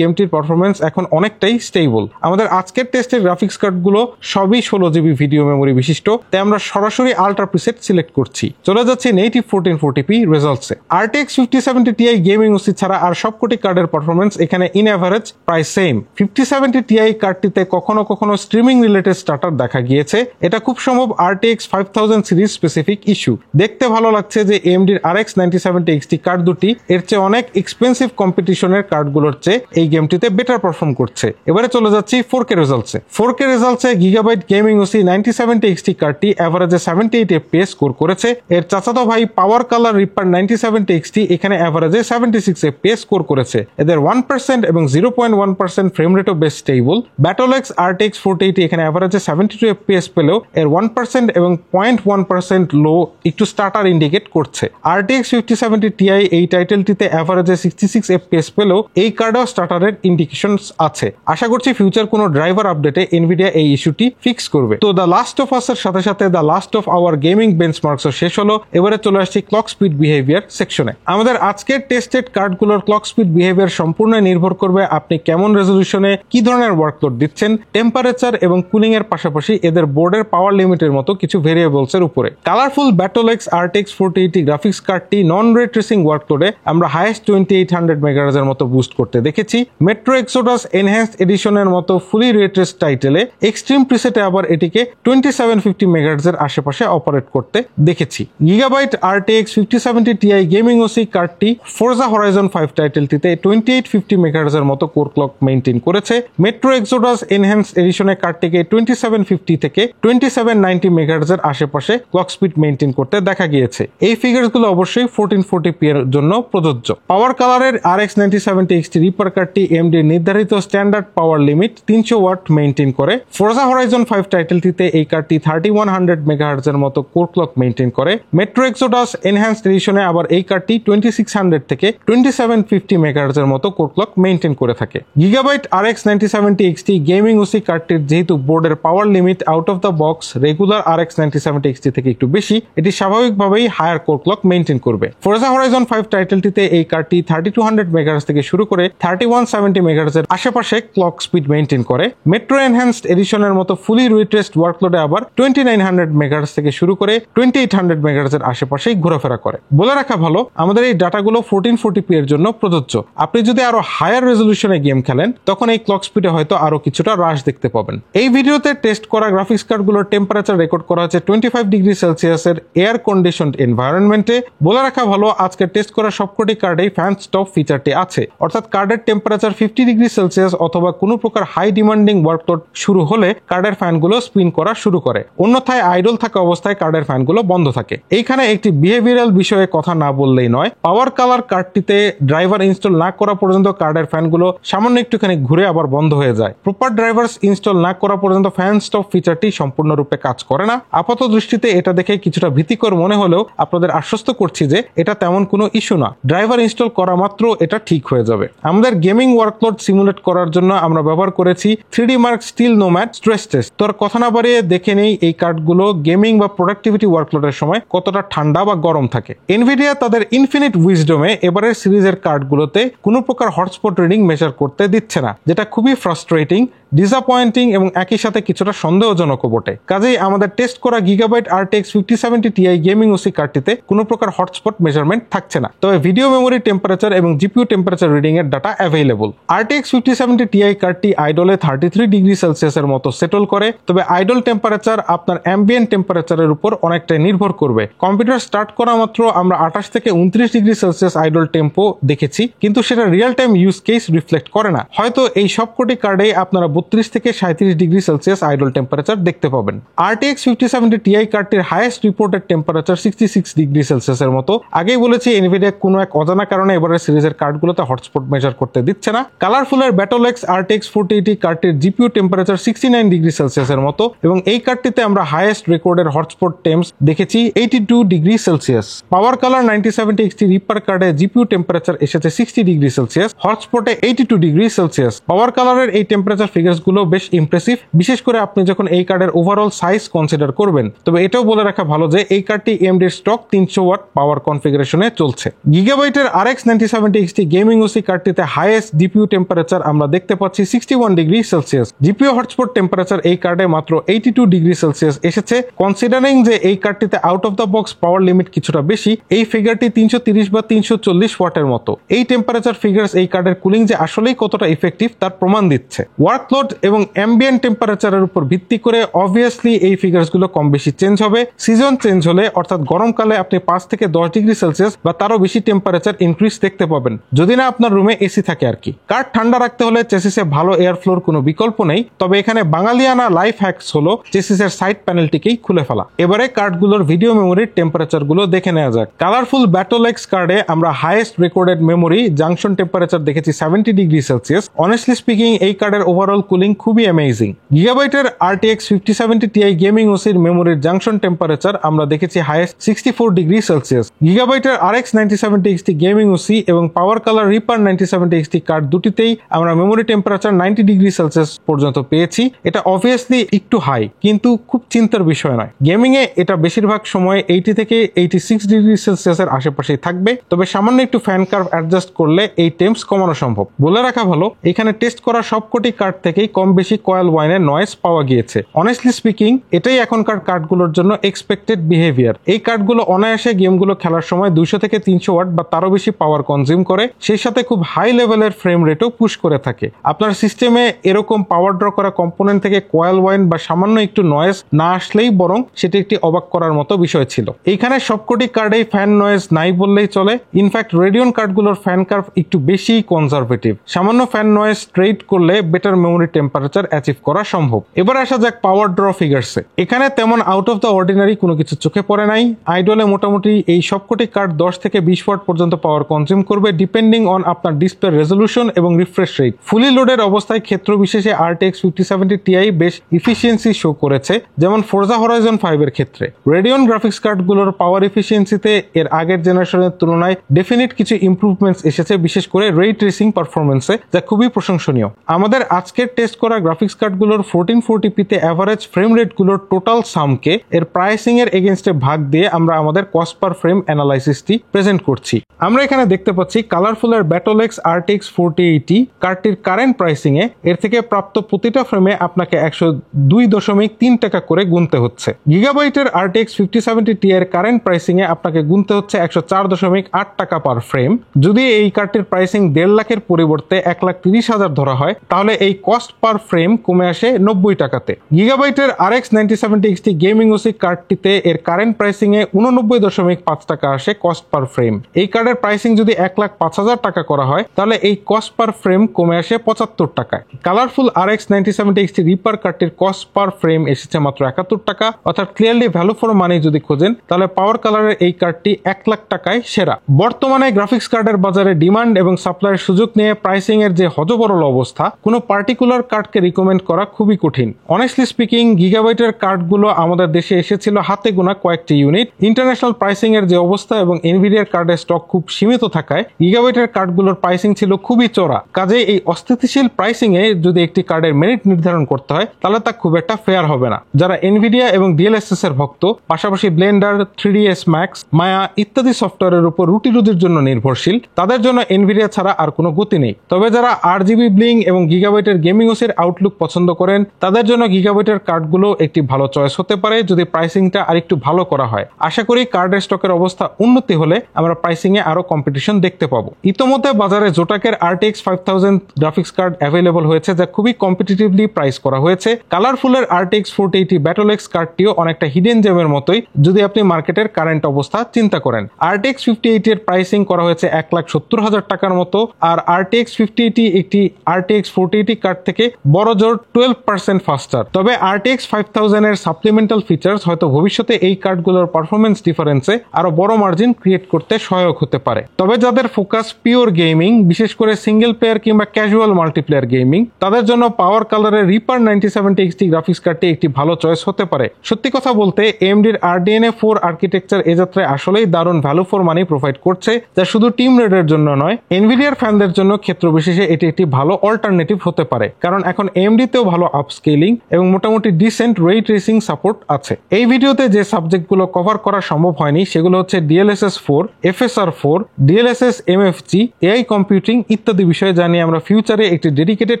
গেমটির পারফরমেন্স এখন অনেকটাই স্টেবল। আমাদের আজকের টেস্টের গ্রাফিক্স কার্ডগুলো সবই 16GB ভিডিও মেমোরি বিশিষ্ট, তাই আমরা সরাসরি আল্ট্রা প্রিসেট সিলেক্ট করছি। চলে যাচ্ছে native 1440p রেজাল্টসে। RTX 5070 Ti gaming OC ছাড়া আর সবকটি কার্ডের পারফরমেন্স এখানে ইন এভারেজ প্রায় সেম। 5070 Ti কার্ডটিতে কখনো কখনো স্ট্রিমিং রিলেটেড স্টার্টার দেখা গিয়েছে, এটা খুব সম্ভব RTX 5000 সিরিজ স্পেসিফিক ইস্যু। দেখতে ভালো লাগছে যে AMD RX 9070 XT কার্ড দুটি এর চেয়ে অনেক এক্সপেন্সিভ কম্পিটিশনের কার্ডগুলোর চেয়ে এই গেমটিতে বেটার পারফর্ম করছে। এবারে চলে যাচ্ছি 4K রেজাল্টসে। 4K রেজাল্টসে গিগাবাইট গেমিং ওসি 9070 XT কার্ডটি এভারেজে 78 FPS স্কোর করেছে। এর চাচাতো ভাই পাওয়ার কালার রিপার 9070 XT এখানে এভারেজে 76 FPS স্কোর করেছে। এদের 1% এবং 0.1% ফ্রেম রেটও বেশ স্টেবল। ব্যাটলএক্স RTX 4080 এখানে এভারেজে 72 FPS পেলেও এর 1% এবং 0.1% লো একটু স্টার্টার ইন্ডিকেট করছে। RTX 5070 Ti এই টাইটেলটিতে এভারেজে 66 FPS পেলেও এই কার্ডেও স্টার্টারের ইন্ডিকেশনস আছে। আশা করছি ফিউচার কোনো ড্রাইভার আপডেটে এনভিডিয়া এই ইস্যুটি ফিক্স করবে। তো দ্য লাস্ট অফ আস এর সাথে সাথে the last of our gaming বেঞ্চমার্কসও শেষ হলো। এবারে চলে আসছি ক্লক স্পিড বিহেভিয়ার সেকশনে। আমাদের আজকের টেস্টেড কার্ডগুলোর ক্লক স্পিড বিহেভিয়ার সম্পূর্ণ নির্ভর করবে আপনি কেমন রেজলিউশনে কি ধরনের ওয়ার্কলোড দিচ্ছেন, টেম্পারেচার এবং কুলিং এর পাশাপাশি এদের বোর্ডের পাওয়ার লিমিটের মতো কিছু ভেরিয়েবলস এর উপরে। কালারফুল ব্যাটলএক্স RTX 4080 গ্রাফিক্স কার্ডটি নন রে ট্রেসিং ওয়ার্কলোডে আমরা হাইয়েস্ট 2800 মেগাহার্জ এর মতো বুস্ট করতে দেখেছি। মেট্রো এক্সোডাস এনহ্যান্সড এডিশনের মতো ফুলি রে ট্রেস টাইটেলে এক্সট্রিম প্রিসেটে আবার এটিকে 2750 মেগাহার্জ এর আশেপাশে অপারেট করতে দেখেছি। Gigabyte RTX 5070 Ti gaming OC কার্ডটি ফোরজা হরাইজন 5 টাইটেলটিতে 2850 মেগাহার্জ এর মতো কোর ক্লক মেইনটেইন করেছে। মেট্রো এক্সোডাস এনহ্যান্সড এডিশনে কার্ডটিকে 2750 থেকে 2790 মেগাহার্জ এর আশেপাশে ক্লক স্পিড মেইনটেইন করতে দেখা গিয়েছে। এই ফিগারস গুলো অবশ্যই 1440p এর জন্য প্রযোজ্য। পাওয়ার কালারের RX 9070 XT রিপার কার্ডটি AMD নির্ধারিত স্ট্যান্ডার্ড পাওয়ার লিমিট 300 ওয়াট মেইনটেইন করে। ফোরজা হরাইজন 5 টাইটেলটিতে এই কার্ডটি কার্ডটি 3100 মেগাহার্টজ এর মতো কোর ক্লক মেইনটেইন করে। মেট্রো এক্সোডাস এনহ্যান্সড এডিশনে আবার এই কার্ডটি 2600 থেকে 2750 মেগাহার্টজ এর মতো কোর ক্লক মেইনটেইন করে থাকে। Gigabyte RX 9070 XT gaming OC কার্ডটির যেহেতু বোর্ডের power limit out of the box regular RX 9070 XT থেকে একটু বেশি, এটি স্বাভাবিকভাবেই হায়ার কোর ক্লক মেইনটেইন করবে। ফরজা হরাইজন 5 টাইটেলটিতে এই কার্ডটি 3200 মেগাহার্টজ থেকে শুরু করে 3170 মেগাহার্টজ এর আশেপাশে ক্লক স্পিড মেইনটেইন করে। মেট্রো এনহ্যান্সড এডিশনের মতো ফুলি রিট্রেসড ওয়ার্কলোডে আবার 2900 মেগাহার্টজ থেকে শুরু করে 2800 মেগাহার্টজ এর আশেপাশেই ঘোরাফেরা করে। বলে রাখা ভালো, আমাদের এই ডাটাগুলো 1440p এর জন্য প্রযোজ্য। আপনি যদি আরো হায়ার রেজলিউশনে গেম খেলেন তখন এই ক্লক স্পিডে হয়তো আরো কিছুটা হ্রাস দেখতে পাবেন। এই ভিডিওতে টেস্ট করা গ্রাফিক্স কার্ডগুলোর টেম্পারেচার রেকর্ড করা হচ্ছে 25 ডিগ্রি সেলসিয়াসের এয়ার কন্ডিশনড এনভায়রনমেন্টে। বলে রাখা ভালো, আজকে টেস্ট করা সবকটি কার্ডেই ফ্যান স্টপ ফিচারটি আছে, অর্থাৎ কার্ডের টেম্পারেচার 50 ডিগ্রি সেলসিয়াস অথবা কোনো প্রকার হাই ডিমান্ডিং ওয়ার্কলোড শুরু হলে কার্ডের ফ্যানগুলো স্পিন করা শুরু করে, অন্যথায় আইডল থাকা অবস্থায় কার্ডের ফ্যানগুলো বন্ধ থাকে। এইখানে একটি বিহেভিয়ারাল বিষয়ে কথা না বললেই নয়, পাওয়ার কালার কার্ডটিতে ড্রাইভার ইনস্টল না করা পর্যন্ত কার্ডের ফ্যানগুলো সামান্য একটুখানি ঘুরে আবার বন্ধ হয়ে যায়। প্রপার ড্রাইভার্স ইনস্টল না করা পর্যন্ত ফ্যান স্টপ ফিচারটি সম্পূর্ণরূপে কাজ করে না। আপাত দৃষ্টিতে এটা দেখে কিছুটা ভীতিকর মনে হলেও আপনাদের আশ্বস্ত করছি যে এটা তেমন কোনো ইস্যু না, ড্রাইভার ইনস্টল করা মাত্র এটা ঠিক হয়ে যাবে। আমাদের গেমিং ওয়ার্কলোড সিমুলেট করার জন্য আমরা ব্যবহার করেছি 3D Mark Steel Nomad stress test. তোর কথা না বাড়িয়ে দেখে নেই এই কার্ডগুলো গেমিং বা প্রোডাক্টিভিটি ওয়ার্কলোডের সময় কতটা ঠান্ডা বা গরম থাকে। এনভিডিয়া তাদের ইনফিনিট উইজডমে এবারের সিরিজের কার্ডগুলোতে কোনো প্রকার হটস্পট রিডিং মেজার করতে দিচ্ছে না, যেটা খুবই ফ্রাস্ট্রেটিং, ডিসঅ্যাপয়েন্টিং এবং একই সাথে কিছুটা সন্দেহজনকও বটে। কাজেই আমাদের টেস্ট করা Gigabyte RTX 5070 Ti gaming OC কার্ডটিতে কোনো প্রকার হটস্পট মেজারমেন্ট থাকছে না, তবে ভিডিও মেমোরি টেম্পারেচার এবং জিপিইউ টেম্পারেচার রিডিং এর ডাটা অ্যাভেলেবল। RTX 5070 Ti কার্ডটি আইডলে 33 ডিগ্রি সেলসিয়াসের মতো সেটল করে, তবে আইডল টেম্পারেচার আপনার অ্যাম্বিয়েন্ট টেম্পারেচারের উপর অনেকটাই নির্ভর করবে। কম্পিউটার স্টার্ট করা মাত্র আমরা 28 থেকে 29 ডিগ্রি সেলসিয়াস আইডল টেম্পো দেখেছি, কিন্তু সেটা real time use case reflect করে না। হয়তো এই সবকটি কার্ডে আপনারা 32 থেকে 37 ডিগ্রি সেলসিয়াস আইডল টেম্পারেচার দেখতে পাবেন। RTX 5070 Ti কার্ডটির হাইয়েস্ট রিপোর্টেড টেম্পারেচার 66 ডিগ্রি সেলসিয়াসের মতো। আগেই বলেছি এনভিডিয়া কোনো এক অজানা কারণে এবারের সিরিজের কার্ডগুলোতে হটস্পট মেজার করতে দিচ্ছে না। কালারফুলের ব্যাটলেক্স RTX 4080 কার্ডটির জিপিইউ টেম্পারেচার 69 ডিগ্রি সেলসিয়াসের মতো এবং এই কার্ডটিতে আমরা হাইয়েস্ট রেকর্ডের হটস্পট টেম্পস দেখেছি 82 ডিগ্রি সেলসিয়াস। পাওয়ার কালার 9070 XT রিপার কার্ডে জিপিইউ টেম্পারেচার এসেছে 60 ডিগ্রি সেলসিয়াস, হটস্পটে 82 ডিগ্রি সেলসিয়াস। পাওয়ার কালারের এই টেম্পারেচার ফিগারস গুলো বেশ ইমপ্রেসিভ, বিশেষ করে আপনি যখন এই কার্ডের ওভারঅল সাইজ কনসিডার করবেন। তবে এটাও বলে রাখা ভালো যে এই কার্ডটি AMD স্টক 300 ওয়াট পাওয়ার কনফিগারেশনে চলছে। গিগাবাইটের RX 9070 XT গেমিং ওসি কার্ডটিতে হাইয়েস্ট জিপিইউ টেম্পারেচার আমরা দেখতে পাচ্ছি 61 degree Celsius. GPU hotspot temperature এই কার্ডে মাত্র 82 ডিগ্রি সেলসিয়াস এসেছে। কনসিডারিং যে এই কার্ডটিতে out of the box power limit কিছুটা বেশি, এই ফিগারটি 330 বা 340 ওয়াটের মতো। এই টেম্পারেচার ফিগারস এই কার্ডের কুলিং যে আসলেই কতটা ইফেক্টিভ তার প্রমাণ দিচ্ছে। ওয়ার্কলোড এবং অ্যাম্বিয়েন্ট টেম্পারেচারের উপর ভিত্তি করে অবভিয়াসলি এই ফিগারস গুলো কম বেশি চেঞ্জ হবে। সিজন চেঞ্জ হলে অর্থাৎ গরমকালে আপনি 5 থেকে 10 ডিগ্রি সেলসিয়াস বা তারও বেশি টেম্পারেচার ইনক্রিজ দেখতে পাবেন, যদি না আপনার রুমে এসি থাকে আর কি। কার্ড ঠান্ডা রাখতে হলে চেসিসে ভালো এয়ার ফ্লোর কোনো বিকল্প নেই, তবে এখানে বাঙালিয়ানা লাইফ হ্যাকস হলো চেসিসের সাইড প্যানেলটিকেই খুলে ফেলা। এবারে কার্ডগুলোর ভিডিও মেমোরির টেম্পারেচার গুলো দেখে নেওয়া যাক। কালারফুল ব্যাটলেক্স কার্ডে আমরা highest recorded memory junction temperature দেখেছি 70 ডিগ্রি সেলসিয়াস। অনেস্টলি স্পিকিং এই কার্ডের ওভারঅল কুলিং খুবই অ্যামেজিং। গিগাবাইটের RTX 5070 Ti গেমিং ওসির মেমোরির জাংশন টেম্পারেচার আমরা দেখেছি হাইয়েস্ট 64 ডিগ্রি সেলসিয়াস। গিগাবাইটের RX 9070 XT গেমিং ওসি এবং PowerColor Reaper 9070 XT card দুটিতেই আমরা মেমোরি টেম্পারেচার 90 ডিগ্রি সেলসিয়াস পর্যন্ত পেয়েছি। এটা অবভিয়াসলি একটু হাই, কিন্তু খুব চিন্তার বিষয় নয়। গেমিং এ এটা বেশিরভাগ সময় 80 থেকে 86 ডিগ্রি সেলসিয়াসের আশেপাশেই থাকবে, তবে সামান্য একটু ফ্যান কার্ভ অ্যাডজাস্ট করলে এই টেম্পস কমানো সম্ভব। বলে রাখা ভালো, এখানে টেস্ট করা সবকটি কার্ড থেকেই কম বেশি কয়েল ওয়াইনের নয়েজ পাওয়া গিয়েছে। অনেস্টলি স্পিকিং এটাই এখনকার কার্ডগুলোর জন্য এক্সপেক্টেড বিহেভিয়ার। এই কার্ডগুলো অনায়াসে গেমগুলো খেলার সময় 200 থেকে 300 ওয়াট বা তারও বেশি পাওয়ার কনজিউম করে, সেই সাথে খুব হাই লেভেলের ফ্রেম রেটও পুশ করে থাকে। আপনার সিস্টেমে এরকম পাওয়ার ড্র করা কম্পোনেন্ট থেকে কয়েল ওয়াইন বা সামান্য একটু নয়েজ না আসলেই বরং সেটি একটি অবাক করার মতো বিষয় ছিল। এইখানে সবকটি কার্ডেই ফ্যান নয়েজ নাই বললেই চলে। ইনফ্যাক্ট রেডিয়ন কার্ডগুলোর ফ্যান কার্ভ একটু বেশি কনজারভেটিভ। সামান্য ফ্যান নয়েজ স্ট্রেট করলে better memory memory temperature achieve করা সম্ভব। এবার আসা যাক পাওয়ার ড্র ফিগারসে। এখানে তেমন আউট অফ দ্য অর্ডিনারি কোনো কিছু চোখে পড়ে নাই। আইডলে মোটামুটি এই সবকটি কার্ড 10 থেকে 20 ওয়াট পর্যন্ত পাওয়ার কনজিউম করবে ডিপেন্ডিং অন আপনার ডিসপ্লে রেজলিউশন এবং রিফ্রেশ রেট। ফুলি লোডের অবস্থায় ক্ষেত্র বিশেষে RTX 5070 Ti বেশ ইফিসিয়েন্সি শো করেছে, যেমন ফোরজা হরাইজন 5 এর ক্ষেত্রে। রেডিয়ন গ্রাফিক্স কার্ডগুলোর পাওয়ার ইফিসিয়েন্সিতে এর আগের জেনারেশনের তুলনায় ডেফিনিট কিছু ইমপ্রুভমেন্টস এসেছে, বিশেষ করে রে ট্রেসিং পারফরমেন্সে, যা খুবই প্রশংসনীয়। আমাদের আজকের টেস্ট করা গ্রাফিক্স কার্ডগুলোর 1440p তে অ্যাভারেজ ফ্রেম রেটগুলোর টোটাল সামকে এর প্রাইসিং এর এগেইনস্টে ভাগ দিয়ে আমরা আমাদের কস্ট পার ফ্রেম অ্যানালাইসিসটি প্রেজেন্ট করছি। আমরা এখানে দেখতে পাচ্ছি কালারফুলের ব্যাটলেক্স RTX 4080 কার্ডটির কারেন্ট প্রাইসিং এ এর থেকে প্রাপ্ত প্রতিটা ফ্রেমে আপনাকে 102.3 টাকা করে গুনতে হচ্ছে। গিগাবাইটের RTX 5070 Ti এর কারেন্ট প্রাইসিং এ আপনাকে গুনতে হচ্ছে 104.8 টাকা পার ফ্রেম। যদি এই কার্ডটির প্রাইসিং 1.5 লাখের পরিবর্তে 1,30,000 ধরা হয়, তাহলে এই কস্ট পার ফ্রেম কমে আসে 90 টাকাতে। গিগাবাইটের RX 9070 XT গেমিং ওসি কার্ডটিতে এর কারেন্ট প্রাইসিং এ 89.5 টাকা আসে কস্ট পার ফ্রেম। এই কার্ডের প্রাইসিং যদি 1,05,000 টাকা করা হয়, তাহলে এই কস্ট পার ফ্রেম কমে আসে 75 টাকায়। কালারফুল RX 9070 XT রিপার কার্ডটির কস্ট পার ফ্রেম এসেছে মাত্র 71 টাকা, অর্থাৎ ক্লিয়ারলি ভ্যালু ফর মানি যদি খোঁজেন, তাহলে পাওয়ার কালারের এই কার্ডটি 1 লাখ টাকায় সেরা। বর্তমানে গ্রাফিক্স কার্ডের বাজারে ডিমান্ড এবং সাপ্লাইয়ের সুযোগ নিয়ে প্রাইসিং এর যে হজবরল অবস্থা, কোনো পার্টিকুলার কার্ডকে রিকমেন্ড করা খুবই কঠিন। অনেস্টলি স্পিকিং, গিগাবাইটের কার্ডগুলো আমাদের দেশে এসেছিল হাতে গোনা কয়েকটি ইউনিট। ইন্টারন্যাশনাল প্রাইসিং এর যে অবস্থা এবং এনভিডিয়ার কার্ডের স্টক খুব সীমিত থাকায় গিগাবাইটের কার্ডগুলোর প্রাইসিং ছিল খুবই চড়া। কাজে এই অস্থিতিশীল প্রাইসিং এ যদি একটি কার্ডের মেরিট নির্ধারণ করতে হয়, তাহলে তা খুব একটা ফেয়ার হবে না। যারা এনভিডিয়া এবং DLSS এর ভক্ত, পাশাপাশি ব্লেন্ডার, 3ds Max, মায়া ইত্যাদি সফটওয়্যারের উপর রুটিরুজির জন্য নির্ভরশীল, তাদের জন্য এনভিডিয়া ছাড়া আর কোনো গতি নেই। তবে যারা RGB ব্লিং এবং গিগাবাইটের গেমিং ওসির আউটলুক পছন্দ করেন, তাদের জন্য গিগাবাইটের কার্ডগুলো একটি ভালো চয়েস হতে পারে যদি প্রাইসিংটা আরেকটু ভালো করা হয়। আশা করি কার্ডের স্টকের অবস্থা উন্নতি হলে আমরা প্রাইসিং এ আরো কম্পিটিশন দেখতে পাবো। ইতোমধ্যে বাজারে জোটাকের RTX 5000 গ্রাফিক্স কার্ড অ্যাভেলেবল হয়েছে, যা খুবই কম্পিটিটিভলি প্রাইস করা হয়েছে। কালারফুলের RTX 4080 ব্যাটলেক্স কার্ডটিও অনেকটা হিডেন জেমের মতোই যদি আপনি মার্কেটের কারেন্ট অবস্থা চিন্তা করেন। RTX 5080 এর প্রাইসিং করা হয়েছে 1,70,000 টাকার মতো, আর RTX 5080 একটি RTX 4080 কার্ড থেকে বড় জোর 12% ফাস্টার। তবে RTX 5000 এর সাপ্লিমেন্টাল ফিচার্স হয়তো ভবিষ্যতে এই কার্ডগুলোর পারফরমেন্স ডিফারেন্সে আরো বড় মার্জিন ক্রিয়েট করতে সহায়ক হতে পারে। তবে যাদের ফোকাস পিওর গেমিং, বিশেষ করে সিঙ্গেল প্লেয়ার কিংবা ক্যাজুয়াল মাল্টিপ্লেয়ার গেমিং, তাদের জন্য পাওয়ার কালারের রিপার 9070 XT গ্রাফিক্স কার্ডটি একটি ভালো চয়েস হতে পারে। সত্যি কথা বলতে AMDর RDNA 4 আর্কিটেকচার এ যাত্রায় আসলেই দারুণ ভ্যালু ফর মানি প্রোভাইড করছে, যা শুধু টিম রেডের জন্য নয়, এনভিডিয়ার ফ্যানদের জন্য ক্ষেত্র বিশেষে এটি একটি ভালো অল্টারনেটিভ হতে পারে, কারণ এখন AMD তেও ভালো আপস্কেলিং এবং মোটামুটি ডিসেন্ট রে ট্রেসিং সাপোর্ট আছে। এই ভিডিওতে যে সাবজেক্টগুলো কভার করা সম্ভব হয়নি সেগুলো হচ্ছে DLSS 4, FSR 4, DLSS MFG, AI computing ইত্যাদি বিষয়ে জানিয়ে আমরা ফিউচারে একটি ডেডিকেটেড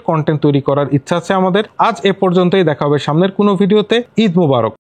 কন্টেন্ট তৈরি করার ইচ্ছা আছে আমাদের। আজ এ পর্যন্তই, দেখা হবে সামনের কোনো ভিডিওতে। ঈদ মুবারক।